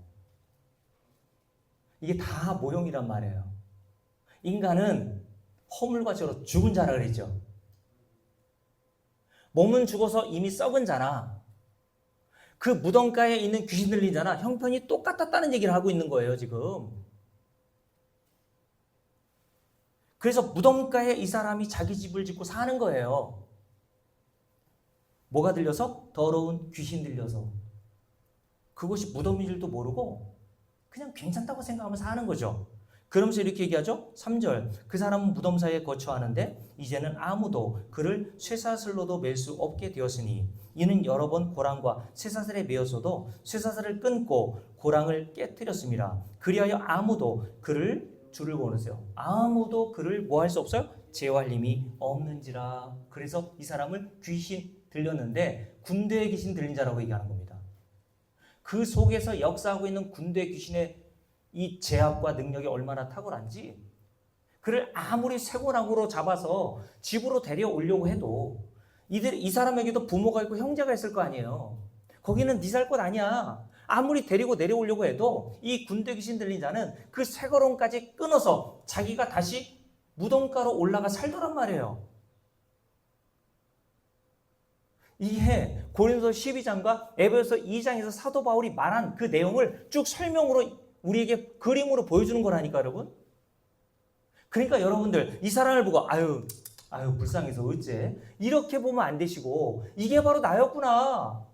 이게 다 모형이란 말이에요. 인간은 허물과 죄로 죽은 자라 그랬죠. 몸은 죽어서 이미 썩은 자나 그 무덤가에 있는 귀신 들린 자나 형편이 똑같았다는 얘기를 하고 있는 거예요, 지금. 그래서 무덤가에 이 사람이 자기 집을 짓고 사는 거예요. 뭐가 들려서? 더러운 귀신 들려서. 그것이 무덤인 줄도 모르고 그냥 괜찮다고 생각하면 사는 거죠. 그러면서 이렇게 얘기하죠. 3절. 그 사람은 무덤 사이에 거처하는데 이제는 아무도 그를 쇠사슬로도 맬 수 없게 되었으니 이는 여러 번 고랑과 쇠사슬에 매어서도 쇠사슬을 끊고 고랑을 깨뜨렸습니다. 그리하여 아무도 그를 줄을 보내세요. 아무도 그를 뭐 할 수 없어요? 제어할 힘이 없는지라. 그래서 이 사람을 귀신 들렸는데 군대의 귀신 들린 자라고 얘기하는 겁니다. 그 속에서 역사하고 있는 군대 귀신의 이 제압과 능력이 얼마나 탁월한지 그를 아무리 쇠고랑으로 잡아서 집으로 데려오려고 해도 이 사람에게도 부모가 있고 형제가 있을 거 아니에요. 거기는 네 살 곳 아니야. 아무리 데리고 내려오려고 해도 이 군대 귀신 들린 자는 그 쇠고랑까지 끊어서 자기가 다시 무덤가로 올라가 살더란 말이에요. 이게 고린도서 12장과 에베소서 2장에서 사도 바울이 말한 그 내용을 쭉 설명으로 우리에게 그림으로 보여주는 거라니까, 여러분. 그러니까 여러분들 이 사람을 보고 아유 불쌍해서 어째 이렇게 보면 안 되시고 이게 바로 나였구나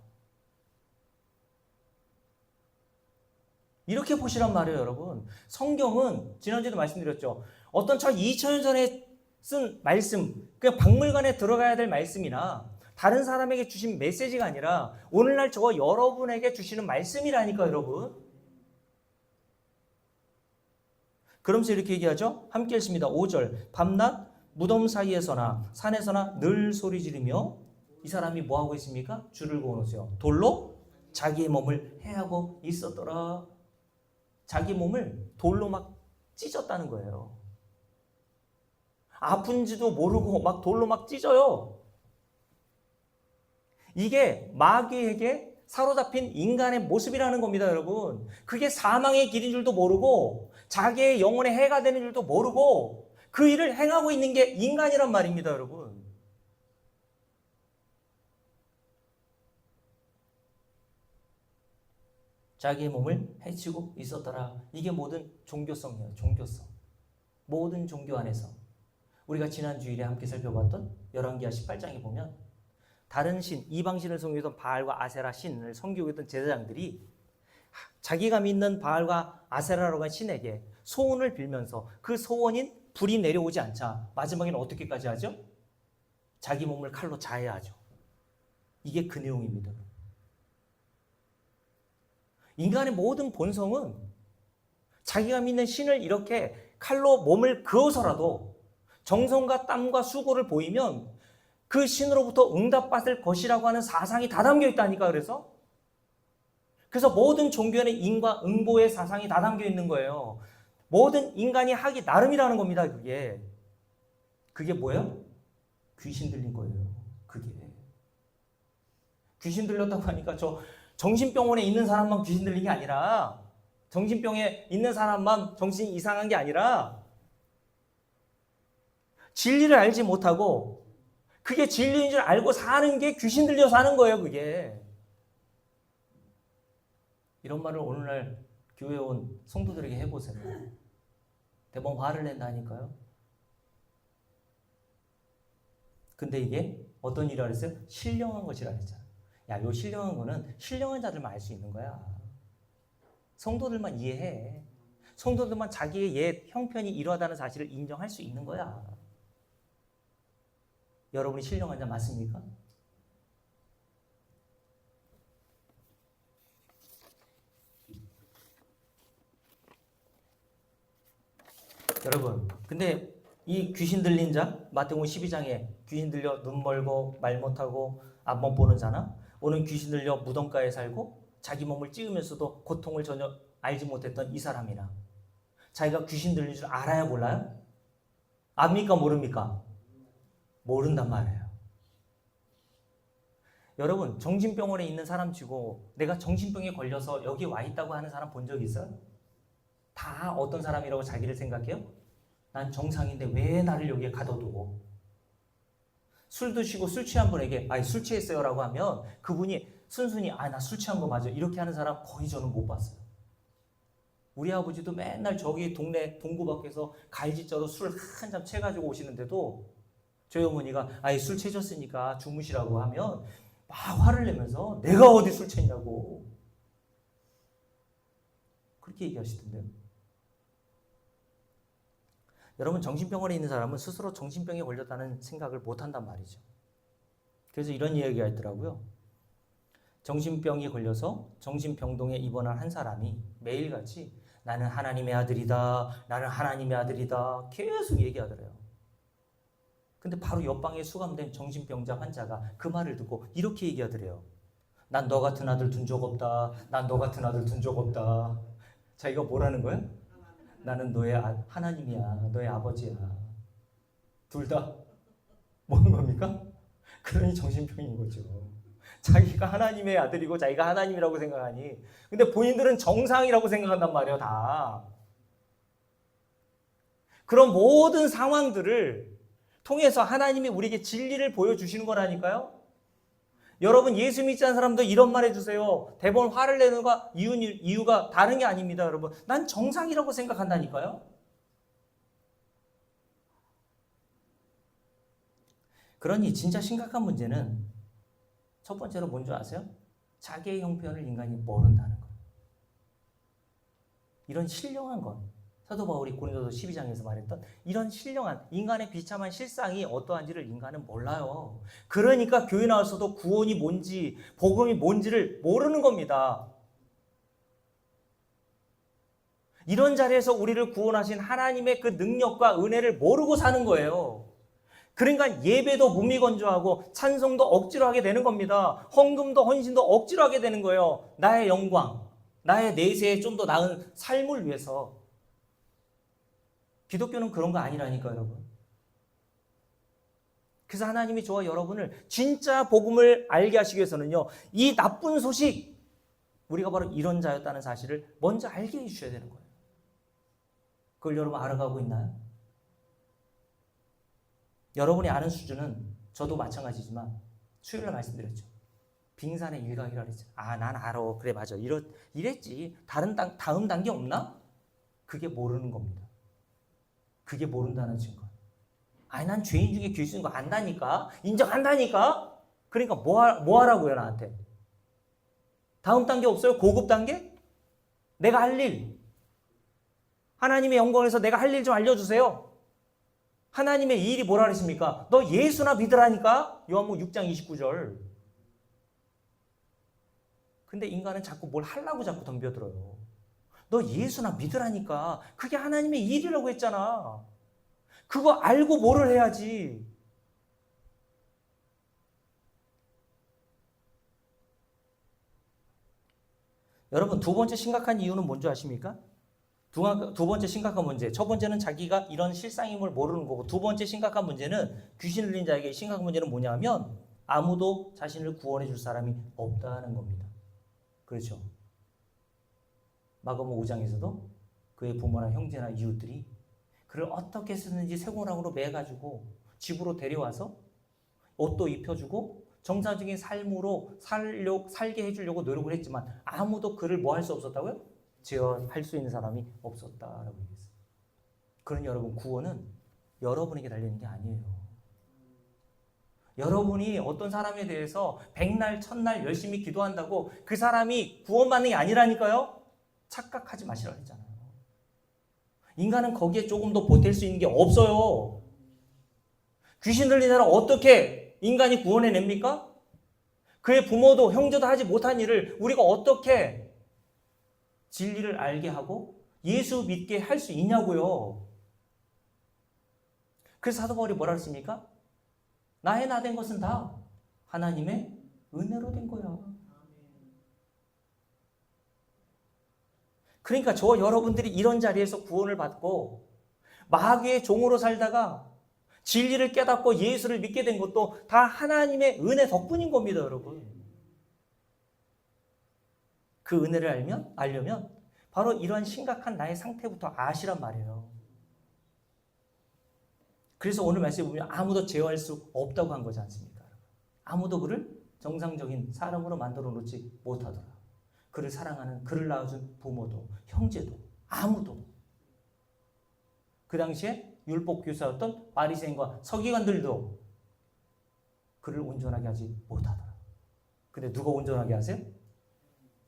이렇게 보시란 말이에요, 여러분. 성경은 지난주에도 말씀드렸죠. 어떤 2000년 전에 쓴 말씀, 그냥 박물관에 들어가야 될 말씀이나 다른 사람에게 주신 메시지가 아니라 오늘날 저와 여러분에게 주시는 말씀이라니까, 여러분. 그러면서 이렇게 얘기하죠. 함께 읽습니다. 5절. 밤낮 무덤 사이에서나 산에서나 늘 소리 지르며 이 사람이 뭐하고 있습니까? 줄을 그어놓으세요. 돌로 자기의 몸을 해하고 있었더라. 자기 몸을 돌로 막 찢었다는 거예요. 아픈지도 모르고 막 돌로 막 찢어요. 이게 마귀에게 사로잡힌 인간의 모습이라는 겁니다, 여러분. 그게 사망의 길인 줄도 모르고 자기의 영혼의 해가 되는 줄도 모르고 그 일을 행하고 있는 게 인간이란 말입니다, 여러분. 자기의 몸을 해치고 있었더라. 이게 모든 종교성이에요, 종교성. 모든 종교 안에서 우리가 지난 주일에 함께 살펴봤던 열왕기하 18장에 보면 다른 신, 이방신을 섬기던 바알과 아세라 신을 섬기고 있던 제사장들이 자기가 믿는 바알과 아세라라고 한 신에게 소원을 빌면서 그 소원인 불이 내려오지 않자 마지막에는 어떻게까지 하죠? 자기 몸을 칼로 자해하죠. 이게 그 내용입니다. 인간의 모든 본성은 자기가 믿는 신을 이렇게 칼로 몸을 그어서라도 정성과 땀과 수고를 보이면 그 신으로부터 응답받을 것이라고 하는 사상이 다 담겨 있다니까. 그래서 모든 종교에는 인과 응보의 사상이 다 담겨 있는 거예요. 모든 인간이 하기 나름이라는 겁니다. 그게 뭐예요? 귀신 들린 거예요. 그게 귀신 들렸다고 하니까 저 정신병원에 있는 사람만 귀신 들린 게 아니라 정신병에 있는 사람만 정신이 이상한 게 아니라 진리를 알지 못하고 그게 진리인 줄 알고 사는 게 귀신 들려 사는 거예요, 그게. 이런 말을 오늘날 교회에 온 성도들에게 해보세요. 대부분 화를 낸다니까요. 근데 이게 어떤 일이라 그랬어요? 신령한 것이라 그랬잖아요. 야, 요 신령한 거는 신령한 자들만 알 수 있는 거야. 성도들만 이해해. 성도들만 자기의 옛 형편이 이러하다는 사실을 인정할 수 있는 거야. 여러분이 신령한 자 맞습니까? 여러분, 근데 이 귀신 들린 자, 마태복음 12장에 귀신 들려 눈 멀고 말 못하고 앞 못 보는 자나 오는 귀신 들려 무덤가에 살고 자기 몸을 찌우면서도 고통을 전혀 알지 못했던 이 사람이나 자기가 귀신 들린 줄 알아야 몰라요? 압니까 모릅니까? 모른단 말이에요. 여러분 정신병원에 있는 사람 치고 내가 정신병에 걸려서 여기 와 있다고 하는 사람 본 적 있어요? 다 어떤 사람이라고 자기를 생각해요? 난 정상인데 왜 나를 여기에 가둬두고. 술 드시고 술 취한 분에게 아니 술 취했어요 라고 하면 그분이 순순히 아 나 술 취한 거 맞아 이렇게 하는 사람 거의 저는 못 봤어요. 우리 아버지도 맨날 저기 동네 동구 밖에서 갈지자로 술 한 잔 채가지고 오시는데도 저희 어머니가 아이 술 채셨으니까 주무시라고 하면 막 화를 내면서 내가 어디 술 챘냐고 그렇게 얘기하시던데요. 여러분 정신병원에 있는 사람은 스스로 정신병에 걸렸다는 생각을 못한단 말이죠. 그래서 이런 이야기가 있더라고요. 정신병이 걸려서 정신병동에 입원한 한 사람이 매일같이 나는 하나님의 아들이다. 나는 하나님의 아들이다. 계속 얘기하더래요. 근데 바로 옆방에 수감된 정신병자 환자가 그 말을 듣고 이렇게 얘기하더래요. 난 너 같은 아들 둔 적 없다. 난 너 같은 아들 둔 적 없다. 자기가 뭐라는 거야? 나는 너의 하나님이야. 너의 아버지야. 둘 다 뭐는 겁니까? 그러니 정신병인 거죠. 자기가 하나님의 아들이고 자기가 하나님이라고 생각하니 근데 본인들은 정상이라고 생각한단 말이에요. 다. 그런 모든 상황들을 통해서 하나님이 우리에게 진리를 보여주시는 거라니까요. 여러분 예수 믿지 않는 사람도 이런 말 해주세요. 대부분 화를 내는 이유가 다른 게 아닙니다. 여러분 난 정상이라고 생각한다니까요. 그러니 진짜 심각한 문제는 첫 번째로 뭔지 아세요? 자기의 형편을 인간이 모른다는 것. 이런 신령한 것. 사도 바울이 고린도서 12장에서 말했던 이런 신령한 인간의 비참한 실상이 어떠한지를 인간은 몰라요. 그러니까 교회 나와서도 구원이 뭔지 복음이 뭔지를 모르는 겁니다. 이런 자리에서 우리를 구원하신 하나님의 그 능력과 은혜를 모르고 사는 거예요. 그러니까 예배도 무미건조하고 찬송도 억지로 하게 되는 겁니다. 헌금도 헌신도 억지로 하게 되는 거예요. 나의 영광, 나의 내세에 좀 더 나은 삶을 위해서. 기독교는 그런 거 아니라니까요, 여러분. 그래서 하나님이 저와 여러분을 진짜 복음을 알게 하시기 위해서는요. 이 나쁜 소식, 우리가 바로 이런 자였다는 사실을 먼저 알게 해주셔야 되는 거예요. 그걸 여러분 알아가고 있나요? 여러분이 아는 수준은 저도 마찬가지지만 수요일에 말씀드렸죠. 빙산의 일각이라 그랬죠. 아, 난 알아. 그래, 맞아. 이랬지. 다음 단계 없나? 그게 모르는 겁니다. 그게 모른다는 증거. 아니, 난 죄인 중에 귀신인 거 안다니까? 인정한다니까? 그러니까 뭐 하라고요, 나한테? 다음 단계 없어요? 고급 단계? 내가 할 일. 하나님의 영광에서 내가 할 일 좀 알려주세요. 하나님의 일이 뭐라 그랬습니까? 너 예수나 믿으라니까? 요한복음 6장 29절. 근데 인간은 자꾸 뭘 하려고 자꾸 덤벼들어요. 너 예수나 믿으라니까? 그게 하나님의 일이라고 했잖아. 그거 알고 뭐를 해야지. 여러분 두 번째 심각한 이유는 뭔지 아십니까? 두 번째 심각한 문제. 첫 번째는 자기가 이런 실상임을 모르는 거고 두 번째 심각한 문제는 귀신 들린 자에게 심각한 문제는 뭐냐면 아무도 자신을 구원해 줄 사람이 없다는 겁니다. 그렇죠. 마가복음 5장에서도 그의 부모나 형제나 이웃들이 그를 어떻게 쓰는지 쇠고랑으로 매가지고 집으로 데려와서 옷도 입혀주고 정상적인 삶으로 살게 해주려고 노력을 했지만 아무도 그를 뭐 할 수 없었다고요? 제어할 수 있는 사람이 없었다라고 얘기했어요. 그러니 여러분 구원은 여러분에게 달려있는 게 아니에요. 여러분이 어떤 사람에 대해서 백날 천날 열심히 기도한다고 그 사람이 구원받는 게 아니라니까요. 착각하지 마시라고 했잖아요. 인간은 거기에 조금 더 보탤 수 있는 게 없어요. 귀신 들린 사람 어떻게 인간이 구원해냅니까? 그의 부모도 형제도 하지 못한 일을 우리가 어떻게 진리를 알게 하고 예수 믿게 할 수 있냐고요. 그래서 사도 바울이 뭐라 했습니까? 나의 나 된 것은 다 하나님의 은혜로 된 거야. 그러니까 저 여러분들이 이런 자리에서 구원을 받고 마귀의 종으로 살다가 진리를 깨닫고 예수를 믿게 된 것도 다 하나님의 은혜 덕분인 겁니다, 여러분. 그 은혜를 알려면 바로 이러한 심각한 나의 상태부터 아시란 말이에요. 그래서 오늘 말씀에 보면 아무도 제어할 수 없다고 한 거지 않습니까? 아무도 그를 정상적인 사람으로 만들어 놓지 못하더라. 그를 사랑하는, 그를 낳아준 부모도, 형제도, 아무도. 그 당시에 율법 교사였던 바리새인과 서기관들도 그를 온전하게 하지 못하더라. 근데 누가 온전하게 하세요?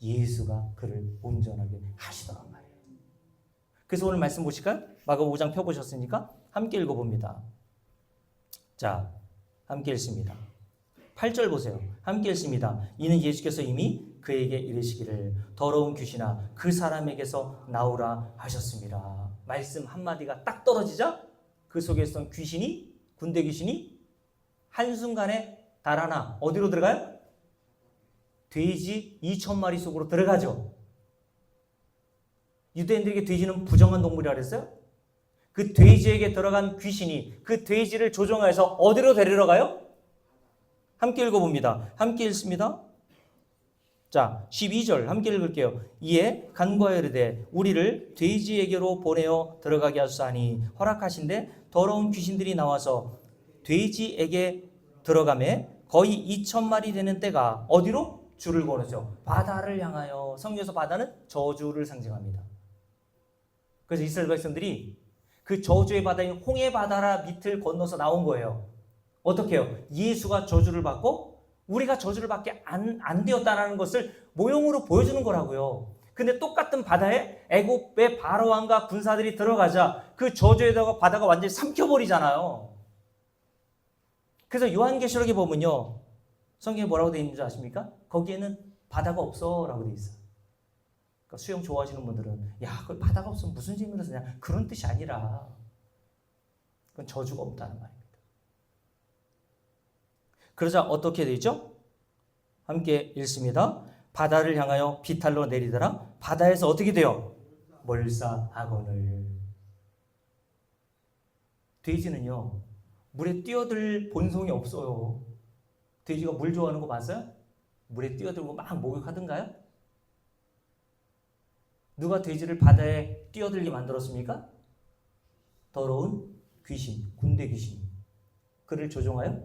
예수가 그를 온전하게 하시더란 말이에요. 그래서 오늘 말씀 보실까요? 마가복음 5장 펴보셨으니까 함께 읽어봅니다. 자, 함께 읽습니다. 8절 보세요. 함께 읽습니다. 이는 예수께서 이미 그에게 이르시기를 더러운 귀신아 그 사람에게서 나오라 하셨습니다. 말씀 한마디가 딱 떨어지자 그 속에 있던 귀신이, 군대 귀신이 한순간에 달아나 어디로 들어가요? 돼지 2,000마리 속으로 들어가죠. 유대인들에게 돼지는 부정한 동물이라 그랬어요. 그 돼지에게 들어간 귀신이 그 돼지를 조종해서 어디로 데리러 가요? 함께 읽어봅니다. 함께 읽습니다. 자, 12절 함께 읽을게요. 이에 간과하여 이르되 우리를 돼지에게로 보내어 들어가게 하시니 허락하신데 더러운 귀신들이 나와서 돼지에게 들어가매 거의 2,000마리 되는 때가 어디로? 줄을 거르죠. 바다를 향하여. 성경에서 바다는 저주를 상징합니다. 그래서 이스라엘 백성들이 그 저주의 바다인 홍해 바다라 밑을 건너서 나온 거예요. 어떻게 해요? 예수가 저주를 받고 우리가 저주를 받게 안 되었다는 것을 모형으로 보여주는 거라고요. 근데 똑같은 바다에 애굽의 바로왕과 군사들이 들어가자 그 저주에다가 바다가 완전히 삼켜버리잖아요. 그래서 요한계시록에 보면요. 성경에 뭐라고 되어 있는지 아십니까? 거기에는 바다가 없어 라고 되어 있어요. 그러니까 수영 좋아하시는 분들은 야, 그걸 바다가 없으면 무슨 재미로 쓰냐. 그런 뜻이 아니라 그건 저주가 없다는 말입니다. 그러자 어떻게 되죠? 함께 읽습니다. 바다를 향하여 비탈로 내리더라. 바다에서 어떻게 돼요? 몰사하거늘. 돼지는요. 물에 뛰어들 본성이 없어요. 돼지가 물 좋아하는 거 봤어요? 물에 뛰어들고 막 목욕하던가요? 누가 돼지를 바다에 뛰어들게 만들었습니까? 더러운 귀신, 군대 귀신. 그를 조종하여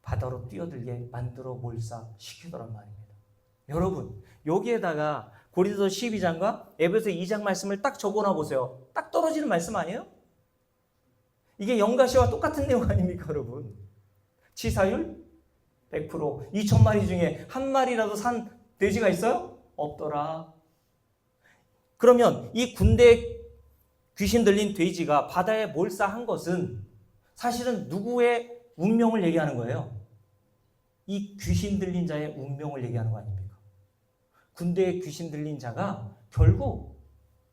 바다로 뛰어들게 만들어 몰사시키더란 말입니다. 여러분, 여기에다가 고린도서 12장과 에베소 2장 말씀을 딱 적어놔 보세요. 딱 떨어지는 말씀 아니에요? 이게 영가시와 똑같은 내용 아닙니까, 여러분? 치사율 100%. 2,000마리 중에 한 마리라도 산 돼지가 있어요? 없더라. 그러면 이 군대 귀신 들린 돼지가 바다에 몰사한 것은 사실은 누구의 운명을 얘기하는 거예요? 이 귀신 들린 자의 운명을 얘기하는 거 아닙니까? 군대에 귀신 들린 자가 결국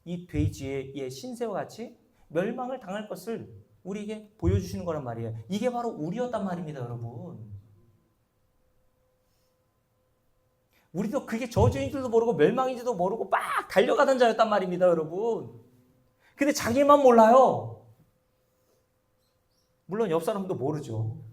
이 돼지의 신세와 같이 멸망을 당할 것을 우리에게 보여주시는 거란 말이에요. 이게 바로 우리였단 말입니다, 여러분. 우리도 그게 저주인지도 모르고 멸망인지도 모르고 막 달려가던 자였단 말입니다, 여러분. 근데 자기만 몰라요. 물론 옆 사람도 모르죠.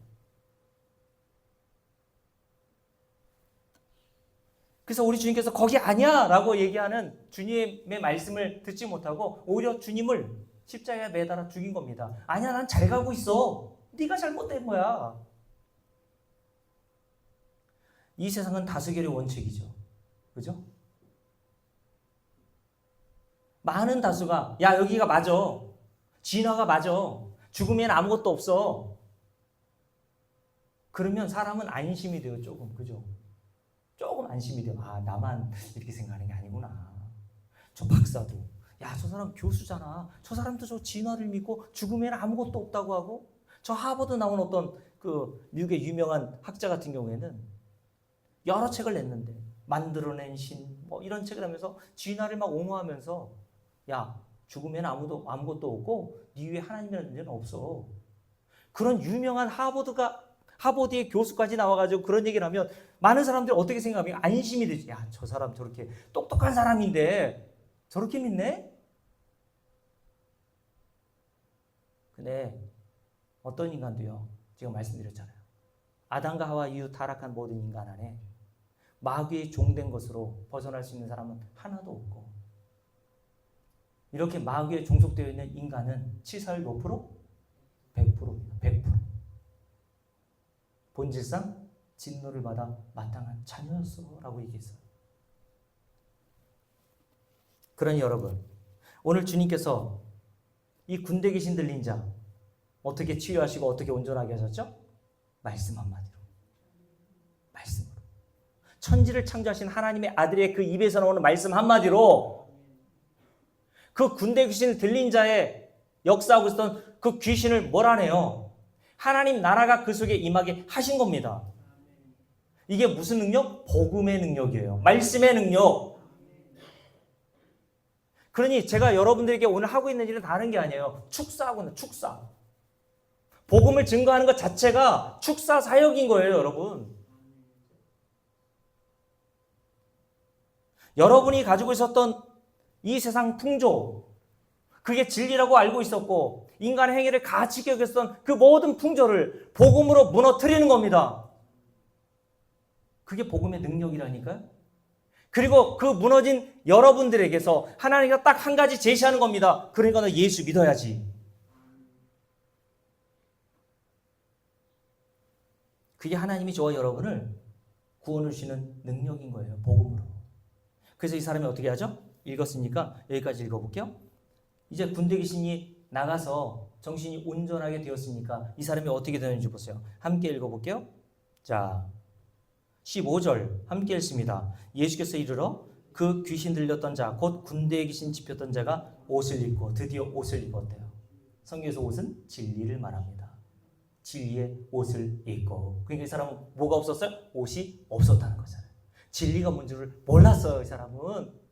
그래서 우리 주님께서 거기 아니야 라고 얘기하는 주님의 말씀을 듣지 못하고 오히려 주님을 십자가에 매달아 죽인 겁니다. 아니야, 난 잘 가고 있어. 네가 잘못된 거야. 이 세상은 다수결의 원칙이죠. 그죠? 많은 다수가 야, 여기가 맞아. 진화가 맞아. 죽으면 아무것도 없어. 그러면 사람은 안심이 돼요. 조금. 그죠? 조금 안심이 돼요. 아, 나만 이렇게 생각하는 게 아니구나. 저 박사도 야, 저 사람 교수잖아. 저 사람도 저 진화를 믿고 죽으면 아무것도 없다고 하고, 저 하버드 나온 어떤 그 미국의 유명한 학자 같은 경우에는 여러 책을 냈는데 만들어낸 신 뭐 이런 책을 하면서 진화를 막 옹호하면서 야, 죽으면 아무것도 없고 네 위에 하나님이라는 존재는 없어. 그런 유명한 하버드의 교수까지 나와가지고 그런 얘기를 하면 많은 사람들이 어떻게 생각하면 안심이 되지. 야, 저 사람 저렇게 똑똑한 사람인데 저렇게 믿네? 근데 어떤 인간도요, 제가 말씀드렸잖아요. 아담과 하와 이후 타락한 모든 인간 안에 마귀의 종된 것으로 벗어날 수 있는 사람은 하나도 없고, 이렇게 마귀에 종속되어 있는 인간은 치사율 몇 프로? 100%입니다. 100%. 본질상 진노를 받아 마땅한 자녀였어 라고 얘기했어요. 그러니 여러분, 오늘 주님께서 이 군대 귀신 들린 자 어떻게 치유하시고 어떻게 온전하게 하셨죠? 말씀 한마디로. 말씀으로. 천지를 창조하신 하나님의 아들의 그 입에서 나오는 말씀 한마디로 그 군대 귀신을 들린 자의 역사하고 있었던 그 귀신을 뭐라네요? 하나님 나라가 그 속에 임하게 하신 겁니다. 이게 무슨 능력? 복음의 능력이에요. 말씀의 능력. 그러니 제가 여러분들에게 오늘 하고 있는 일은 다른 게 아니에요. 축사하고 있는 축사. 복음을 증거하는 것 자체가 축사 사역인 거예요, 여러분. 여러분이 가지고 있었던 이 세상 풍조, 그게 진리라고 알고 있었고 인간의 행위를 가치 여겼던 그 모든 풍조를 복음으로 무너뜨리는 겁니다. 그게 복음의 능력이라니까요. 그리고 그 무너진 여러분들에게서 하나님께서 딱 한 가지 제시하는 겁니다. 그러니까 너 예수 믿어야지. 그게 하나님이 저와 여러분을 구원을 주시는 능력인 거예요. 복음으로. 그래서 이 사람이 어떻게 하죠? 읽었으니까 여기까지 읽어볼게요. 이제 군대 귀신이 나가서 정신이 온전하게 되었으니까 이 사람이 어떻게 되는지 보세요. 함께 읽어볼게요. 자, 15절 함께 읽습니다. 예수께서 이르러 그 귀신 들렸던 자, 곧 군대에 귀신 집혔던 자가 옷을 입고, 드디어 옷을 입었대요. 성경에서 옷은 진리를 말합니다. 진리의 옷을 입고. 그러니까 이 사람은 뭐가 없었어요? 옷이 없었다는 거잖아요. 진리가 뭔지를 몰랐어요. 이 사람은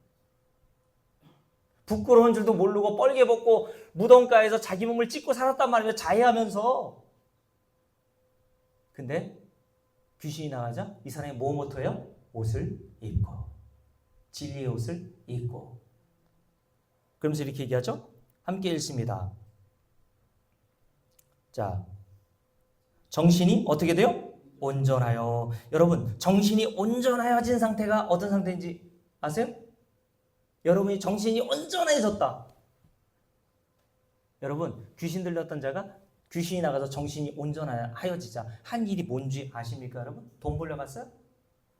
부끄러운 줄도 모르고 뻘개 벗고 무덤가에서 자기 몸을 찢고 살았단 말이에요. 자해하면서. 근데 귀신이 나가자 이 사람이 뭐부터요? 옷을 입고, 진리의 옷을 입고. 그러면서 이렇게 얘기하죠. 함께 읽습니다. 자, 정신이 어떻게 돼요? 온전하여. 여러분, 정신이 온전하여진 상태가 어떤 상태인지 아세요? 여러분이 정신이 온전해졌다. 여러분, 귀신 들렸던 자가 귀신이 나가서 정신이 온전하여지자 한 일이 뭔지 아십니까, 여러분? 돈 벌려갔어요?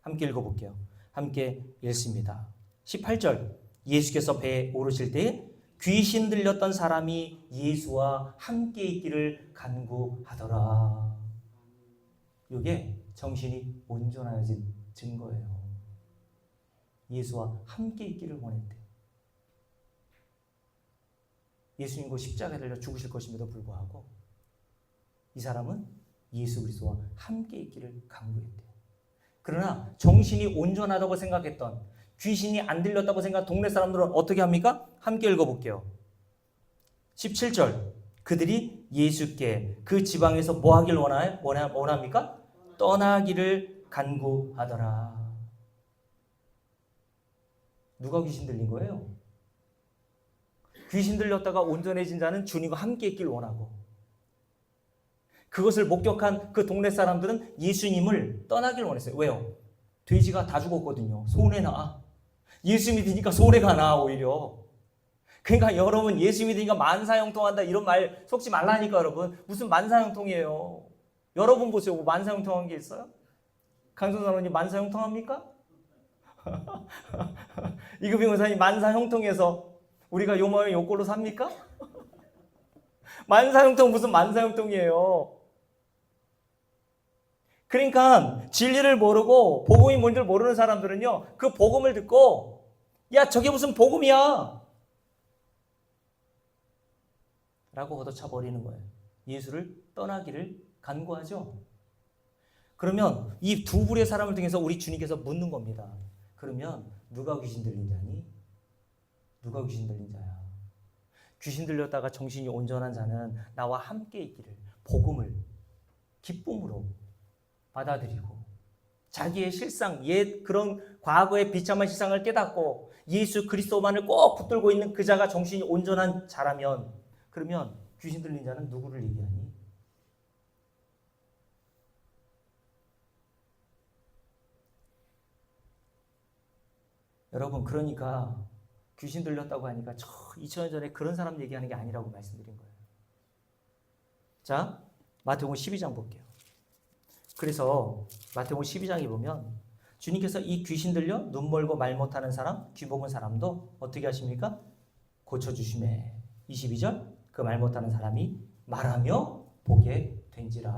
함께 읽어볼게요. 함께 읽습니다. 18절. 예수께서 배에 오르실 때에 귀신 들렸던 사람이 예수와 함께 있기를 간구하더라. 이게 정신이 온전해진 증거예요. 예수와 함께 있기를 원했대. 예수님과 십자가에 달려 죽으실 것임에도 불구하고 이 사람은 예수 그리스도와 함께 있기를 간구했대요. 그러나 정신이 온전하다고 생각했던, 귀신이 안 들렸다고 생각한 동네 사람들은 어떻게 합니까? 함께 읽어볼게요. 17절. 그들이 예수께 그 지방에서 뭐 하길 원합니까? 떠나기를 간구하더라. 누가 귀신 들린 거예요? 귀신 들렸다가 온전해진 자는 주님과 함께 있길 원하고, 그것을 목격한 그 동네 사람들은 예수님을 떠나길 원했어요. 왜요? 돼지가 다 죽었거든요. 손해나. 예수 믿으니까 손해가 나 오히려. 그러니까 여러분, 예수 믿으니까 만사형통한다 이런 말 속지 말라니까. 여러분, 무슨 만사형통이에요? 여러분 보세요. 뭐 만사형통한 게 있어요? 강선사님 만사형통합니까? 이급희 목사님 만사형통해서 우리가 요모양 요꼴로 삽니까? 만사형통 무슨 만사형통이에요? 그러니까 진리를 모르고 복음이 뭔지를 모르는 사람들은요, 그 복음을 듣고 야 저게 무슨 복음이야 라고 걷어차버리는 거예요. 예수를 떠나기를 간구하죠. 그러면 이 두 부류의 사람을 통해서 우리 주님께서 묻는 겁니다. 그러면 누가 귀신 들린 자니? 누가 귀신 들린 자야? 귀신 들렸다가 정신이 온전한 자는 나와 함께 있기를, 복음을 기쁨으로 받아들이고 자기의 실상, 옛 그런 과거의 비참한 실상을 깨닫고 예수 그리스도만을 꼭 붙들고 있는 그 자가 정신이 온전한 자라면, 그러면 귀신 들린 자는 누구를 얘기하니? 여러분, 그러니까 귀신 들렸다고 하니까 2000년 전에 그런 사람 얘기하는 게 아니라고 말씀드린 거예요. 자, 마태복음 12장 볼게요. 그래서 마태복음 12장에 보면 주님께서 이 귀신 들려 눈 멀고 말 못하는 사람, 귀 먹은 사람도 어떻게 하십니까? 고쳐주심에. 22절, 그 말 못하는 사람이 말하며 보게 된지라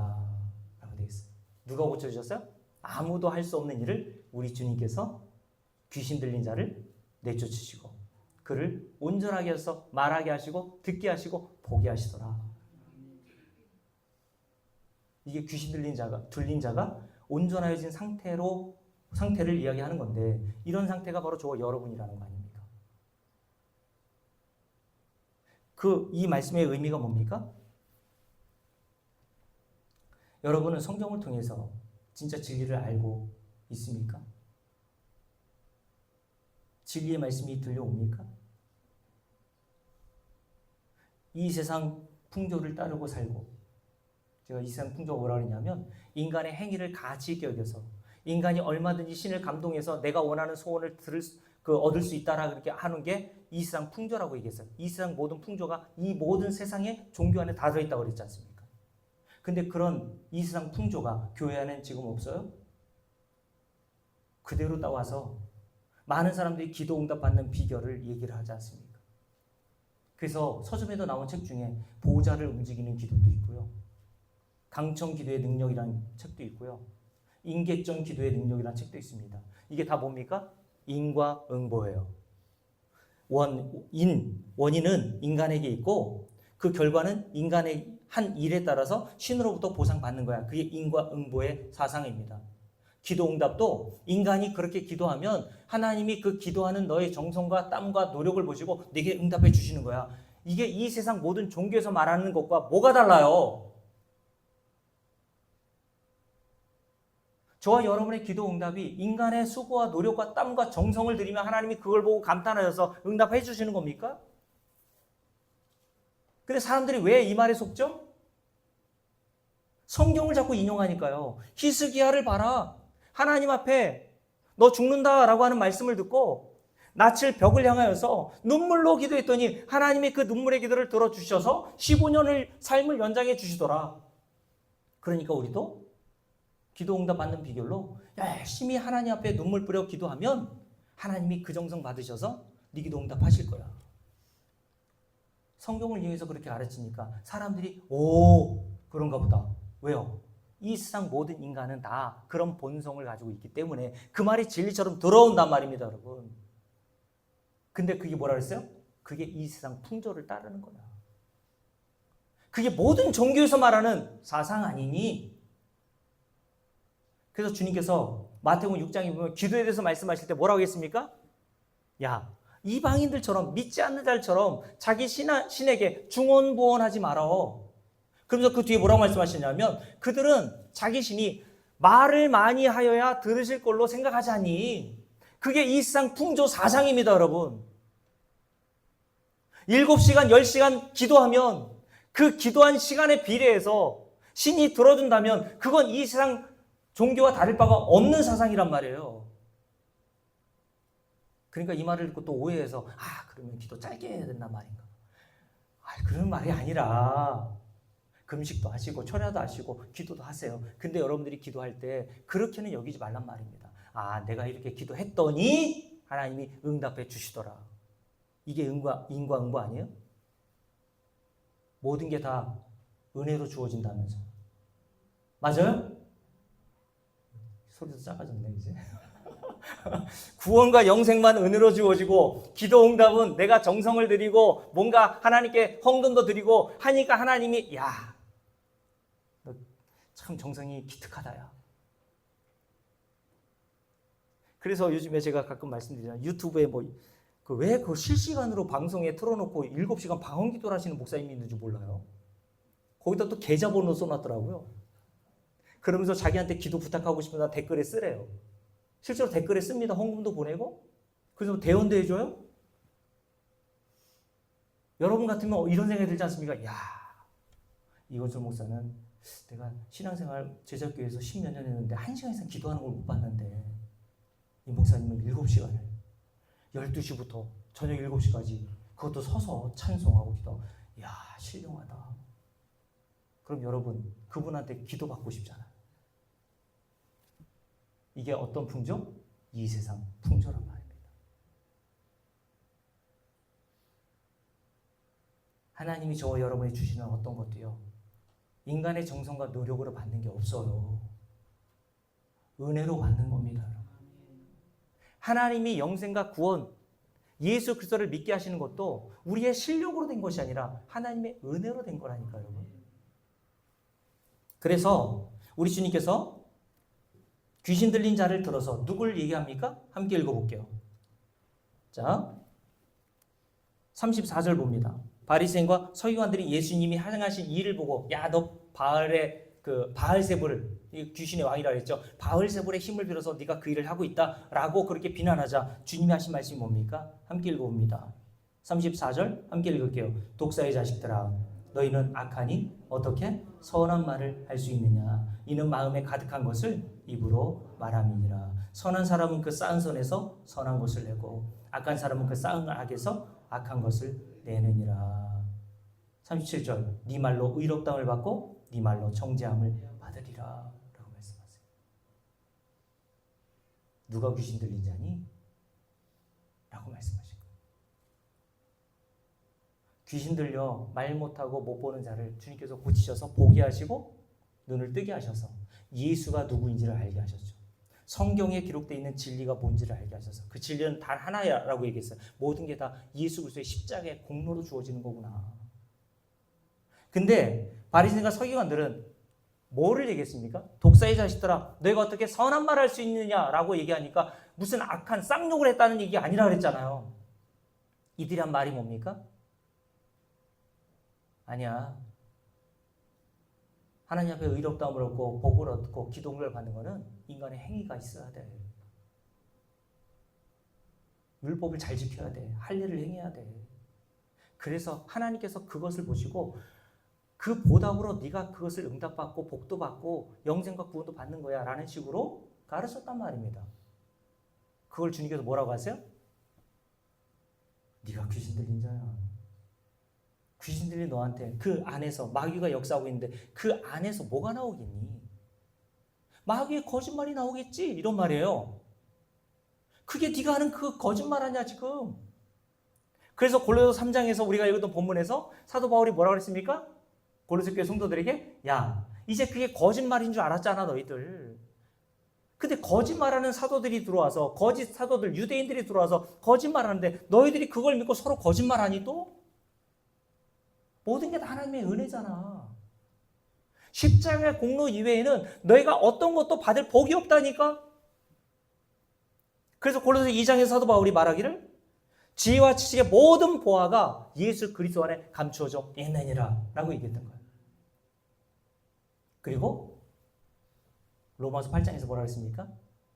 라고 되어 있어요. 누가 고쳐주셨어요? 아무도 할 수 없는 일을 우리 주님께서 귀신 들린 자를 내쫓으시고 그를 온전하게 해서 말하게 하시고 듣게 하시고 보게 하시더라. 이게 귀신 들린 자가 온전해진 상태를 이야기하는 건데, 이런 상태가 바로 저와 여러분이라는 거 아닙니까? 이 말씀의 의미가 뭡니까? 여러분은 성경을 통해서 진짜 진리를 알고 있습니까? 진리의 말씀이 들려옵니까? 이 세상 풍조를 따르고 살고, 제가 이 세상 풍조가 뭐라 그러냐면 인간의 행위를 가치 있게 여겨서 인간이 얼마든지 신을 감동해서 내가 원하는 소원을 얻을 수 있다라 그렇게 하는 게 이 세상 풍조라고 얘기했어요. 이 세상 모든 풍조가 이 모든 세상의 종교 안에 다 들어있다고 그랬지 않습니까? 근데 그런 이 세상 풍조가 교회 안에는 지금 없어요? 그대로 따와서 많은 사람들이 기도 응답 받는 비결을 얘기를 하지 않습니까? 그래서 서점에도 나온 책 중에 보호자를 움직이는 기도도 있고요. 강청 기도의 능력이라는 책도 있고요. 인객정 기도의 능력이라는 책도 있습니다. 이게 다 뭡니까? 인과 응보예요. 원인은 인간에게 있고 그 결과는 인간의 한 일에 따라서 신으로부터 보상받는 거야. 그게 인과 응보의 사상입니다. 기도 응답도 인간이 그렇게 기도하면 하나님이 그 기도하는 너의 정성과 땀과 노력을 보시고 내게 응답해 주시는 거야. 이게 이 세상 모든 종교에서 말하는 것과 뭐가 달라요? 저와 여러분의 기도 응답이 인간의 수고와 노력과 땀과 정성을 들이면 하나님이 그걸 보고 감탄하셔서 응답해 주시는 겁니까? 근데 사람들이 왜 이 말에 속죠? 성경을 자꾸 인용하니까요. 히스기야를 봐라. 하나님 앞에 너 죽는다라고 하는 말씀을 듣고 낯을 벽을 향하여서 눈물로 기도했더니 하나님이 그 눈물의 기도를 들어주셔서 15년을 삶을 연장해 주시더라. 그러니까 우리도 기도 응답 받는 비결로 열심히 하나님 앞에 눈물 뿌려 기도하면 하나님이 그 정성 받으셔서 네 기도 응답하실 거야. 성경을 이용해서 그렇게 가르치니까 사람들이 그런가 보다. 왜요? 이 세상 모든 인간은 다 그런 본성을 가지고 있기 때문에 그 말이 진리처럼 들어온단 말입니다, 여러분. 근데 그게 뭐라 그랬어요? 그게 이 세상 풍조를 따르는 거야. 그게 모든 종교에서 말하는 사상 아니니? 그래서 주님께서 마태복음 6장에 보면 기도에 대해서 말씀하실 때 뭐라고 했습니까? 야, 이방인들처럼 믿지 않는 자들처럼 자기 신에게 중언부언하지 마라. 그러면서 그 뒤에 뭐라고 말씀하시냐면 그들은 자기 신이 말을 많이 하여야 들으실 걸로 생각하지 않니? 그게 이 세상 풍조 사상입니다, 여러분. 7시간, 10시간 기도하면 그 기도한 시간에 비례해서 신이 들어준다면 그건 이 세상 종교와 다를 바가 없는 사상이란 말이에요. 그러니까 이 말을 듣고 또 오해해서 그러면 기도 짧게 해야 된단 말인가? 그런 말이 아니라 금식도 하시고 철야도 하시고 기도도 하세요. 근데 여러분들이 기도할 때 그렇게는 여기지 말란 말입니다. 내가 이렇게 기도했더니 하나님이 응답해 주시더라. 이게 인과 응보 아니에요? 모든 게 다 은혜로 주어진다면서. 맞아요? 소리도 작아졌네 이제. 구원과 영생만 은혜로 주어지고 기도 응답은 내가 정성을 들이고 뭔가 하나님께 헌금도 드리고 하니까 하나님이 너 참 정성이 기특하다 야. 그래서 요즘에 제가 가끔 말씀드리잖아요. 유튜브에 왜 그 실시간으로 방송에 틀어놓고 7시간 방언기도를 하시는 목사님이 있는지 몰라요. 거기다 또 계좌번호 써놨더라고요. 그러면서 자기한테 기도 부탁하고 싶으면 댓글에 쓰래요. 실제로 댓글에 씁니다. 헌금도 보내고. 그래서 대언도 해줘요. 여러분 같으면 이런 생각이 들지 않습니까? 야, 이건철 목사는 내가 신앙생활 제자교회에서 10몇 년 했는데 1시간 이상 기도하는 걸 못 봤는데 이 목사님은 7시간을 12시부터 저녁 7시까지 그것도 서서 찬송하고 기도하고, 야, 신령하다. 그럼 여러분 그분한테 기도받고 싶잖아요. 이게 어떤 풍조? 이 세상 풍조란 말입니다. 하나님이 저와 여러분이 주시는 어떤 것도요, 인간의 정성과 노력으로 받는 게 없어요. 은혜로 받는 겁니다. 하나님이 영생과 구원, 예수 그리스도를 믿게 하시는 것도 우리의 실력으로 된 것이 아니라 하나님의 은혜로 된 거라니까요, 여러분. 그래서 우리 주님께서 귀신 들린 자를 들어서 누굴 얘기합니까? 함께 읽어볼게요. 자, 34절 봅니다. 바리새인과 서기관들이 예수님이 행하신 일을 보고, 야, 너 바알세불을, 귀신의 왕이라 그랬죠. 바알세불의 힘을 빌어서 네가 그 일을 하고 있다라고 그렇게 비난하자 주님이 하신 말씀이 뭡니까? 함께 읽어봅니다. 34절 함께 읽을게요. 독사의 자식들아, 너희는 악하니 어떻게 선한 말을 할 수 있느냐? 이는 마음에 가득한 것을 입으로 말함이니라. 선한 사람은 그 쌓은 선에서 선한 것을 내고, 악한 사람은 그 쌓은 악에서 악한 것을 내느니라. 37절, 네 말로 의롭다함을 받고 네 말로 정죄함을 받으리라 라고 말씀하세요. 누가 귀신 들린 자니? 라고 말씀하신 거예요. 귀신 들려 말 못하고 못 보는 자를 주님께서 고치셔서 보게 하시고 눈을 뜨게 하셔서 예수가 누구인지를 알게 하셨죠. 성경에 기록되어 있는 진리가 뭔지를 알게 하셔서 그 진리는 단 하나야라고 얘기했어요. 모든 게 다 예수 그리스도의 십자가의 공로로 주어지는 거구나. 근데 바리새인과 서기관들은 뭐를 얘기했습니까? 독사의 자식들아, 너희가 어떻게 선한 말을 할 수 있느냐라고 얘기하니까 무슨 악한 쌍욕을 했다는 얘기가 아니라 그랬잖아요. 이들이 한 말이 뭡니까? 아니야. 하나님 앞에 의롭다함을 얻고 복을 얻고 기도를 받는 것은 인간의 행위가 있어야 돼. 율법을 잘 지켜야 돼. 할 일을 행해야 돼. 그래서 하나님께서 그것을 보시고 그 보답으로 네가 그것을 응답받고 복도 받고 영생과 구원도 받는 거야 라는 식으로 가르쳤단 말입니다. 그걸 주님께서 뭐라고 하세요? 네가 귀신 들린 자야. 귀신 들린 너한테 그 안에서 마귀가 역사하고 있는데 그 안에서 뭐가 나오겠니? 마귀의 거짓말이 나오겠지 이런 말이에요. 그게 네가 하는 그 거짓말 아니야 지금. 그래서 골로새 3장에서 우리가 읽었던 본문에서 사도 바울이 뭐라고 그랬습니까? 골로새 교회 성도들에게, 야, 이제 그게 거짓말인 줄 알았잖아 너희들. 근데 거짓말하는 사도들이 들어와서, 거짓 사도들 유대인들이 들어와서 거짓말하는데 너희들이 그걸 믿고 서로 거짓말하니 또? 모든 게 다 하나님의 은혜잖아. 십자가의 공로 이외에는 너희가 어떤 것도 받을 복이 없다니까. 그래서 골로새 2장에서 사도 바울이 말하기를 지혜와 지식의 모든 보화가 예수 그리스도 안에 감추어져 있느니라 라고 얘기했던 거예요. 그리고 로마서 8장에서 뭐라고 했습니까?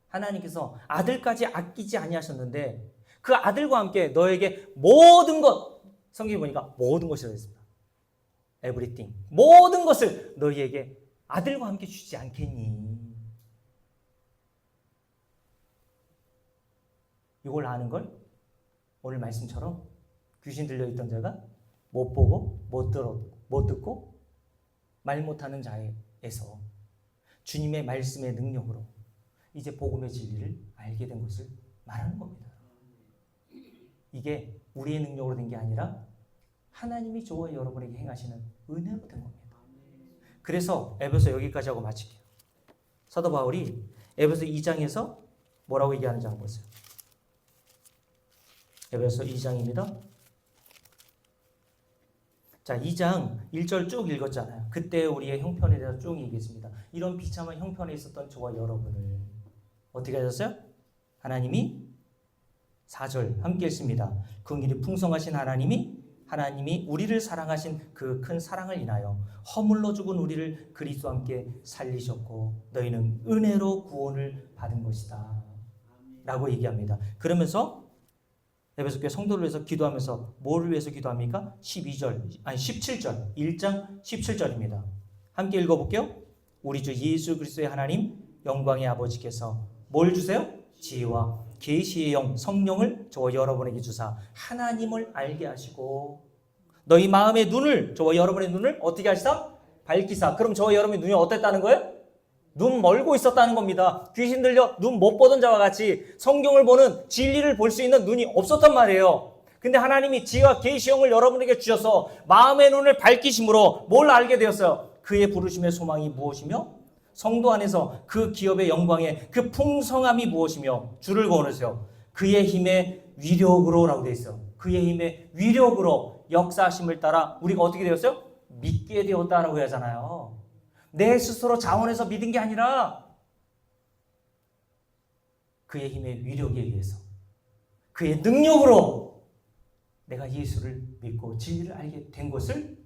하나님께서 아들까지 아끼지 아니하셨는데 그 아들과 함께 너에게 모든 것, 성경에 보니까 모든 것이라고 했습니다. everything, 모든 것을 너희에게 아들과 함께 주지 않겠니? 이걸 아는 걸 오늘 말씀처럼 귀신 들려있던 자가 못 보고 못 듣고 말 못하는 자에서 주님의 말씀의 능력으로 이제 복음의 진리를 알게 된 것을 말하는 겁니다. 이게 우리의 능력으로 된 게 아니라 하나님이 저와 여러분에게 행하시는 은혜로 된 겁니다. 그래서 에베소 여기까지 하고 마칠게요. 사도 바울이 에베소 2장에서 뭐라고 얘기하는지 한번 보세요. 에베소 2장입니다. 자, 2장 1절 쭉 읽었잖아요. 그때 우리의 형편에 대해서 쭉 얘기했습니다. 이런 비참한 형편에 있었던 저와 여러분을 어떻게 하셨어요? 하나님이 4절 함께 했습니다. 긍휼이 풍성하신 하나님이 하나님이 우리를 사랑하신 그 큰 사랑을 인하여 허물로 죽은 우리를 그리스도와 함께 살리셨고 너희는 은혜로 구원을 받은 것이다 라고 얘기합니다. 그러면서 에베소 교회 성도를 위해서 기도하면서 뭐를 위해서 기도합니까? 17절 1장 17절입니다. 함께 읽어볼게요. 우리 주 예수 그리스도의 하나님 영광의 아버지께서 뭘 주세요? 지혜와 계시의 영 성령을 저와 여러분에게 주사 하나님을 알게 하시고 너희 마음의 눈을 저와 여러분의 눈을 어떻게 하시사? 밝히사. 그럼 저와 여러분의 눈이 어땠다는 거예요? 눈 멀고 있었다는 겁니다. 귀신 들려 눈 못 보던 자와 같이 성경을 보는 진리를 볼 수 있는 눈이 없었단 말이에요. 근데 하나님이 지혜와 계시의 영을 여러분에게 주셔서 마음의 눈을 밝히심으로 뭘 알게 되었어요? 그의 부르심의 소망이 무엇이며 성도 안에서 그 기업의 영광의 그 풍성함이 무엇이며 줄을 그어놓으세요. 그의 힘의 위력으로 라고 되어 있어요. 그의 힘의 위력으로 역사하심을 따라 우리가 어떻게 되었어요? 믿게 되었다라고 하잖아요. 내 스스로 자원해서 믿은 게 아니라 그의 힘의 위력에 의해서 그의 능력으로 내가 예수를 믿고 진리를 알게 된 것을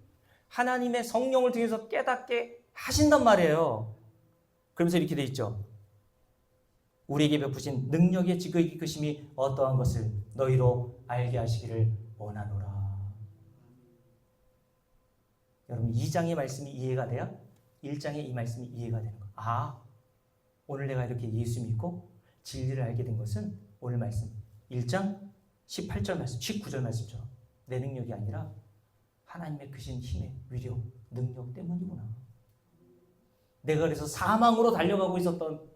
하나님의 성령을 통해서 깨닫게 하신단 말이에요. 그러면서 이렇게 돼 있죠. 우리에게 베푸신 능력의 지극히 이끄심이 어떠한 것을 너희로 알게 하시기를 원하노라. 여러분 2장의 말씀이 이해가 돼야 1장의 이 말씀이 이해가 되는 거예요. 아, 오늘 내가 이렇게 예수 믿고 진리를 알게 된 것은 오늘 말씀 1장 18절 말씀, 19절 말씀처럼 내 능력이 아니라 하나님의 크신 힘의 위력, 능력 때문이구나. 내가 그래서 사망으로 달려가고 있었던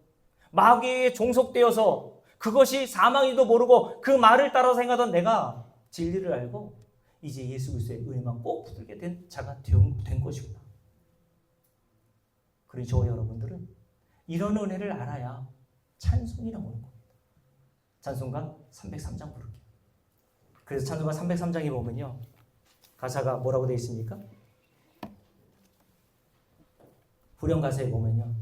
마귀에 종속되어서 그것이 사망이도 모르고 그 말을 따라서 행하던 내가 진리를 알고 이제 예수 그리스도의 은혜만 꼭 붙들게 된 자가 된 것이구나. 그리고 저와 여러분들은 이런 은혜를 알아야 찬송이 나오는 겁니다. 찬송가 303장 부를게요. 그래서 찬송가 303장에 보면요. 가사가 뭐라고 되어 있습니까? 후렴 가사에 보면요.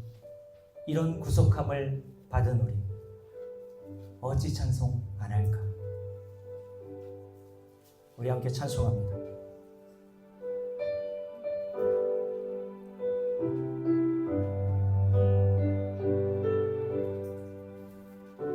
이런 구속함을 받은 우리 어찌 찬송 안 할까? 우리 함께 찬송합니다.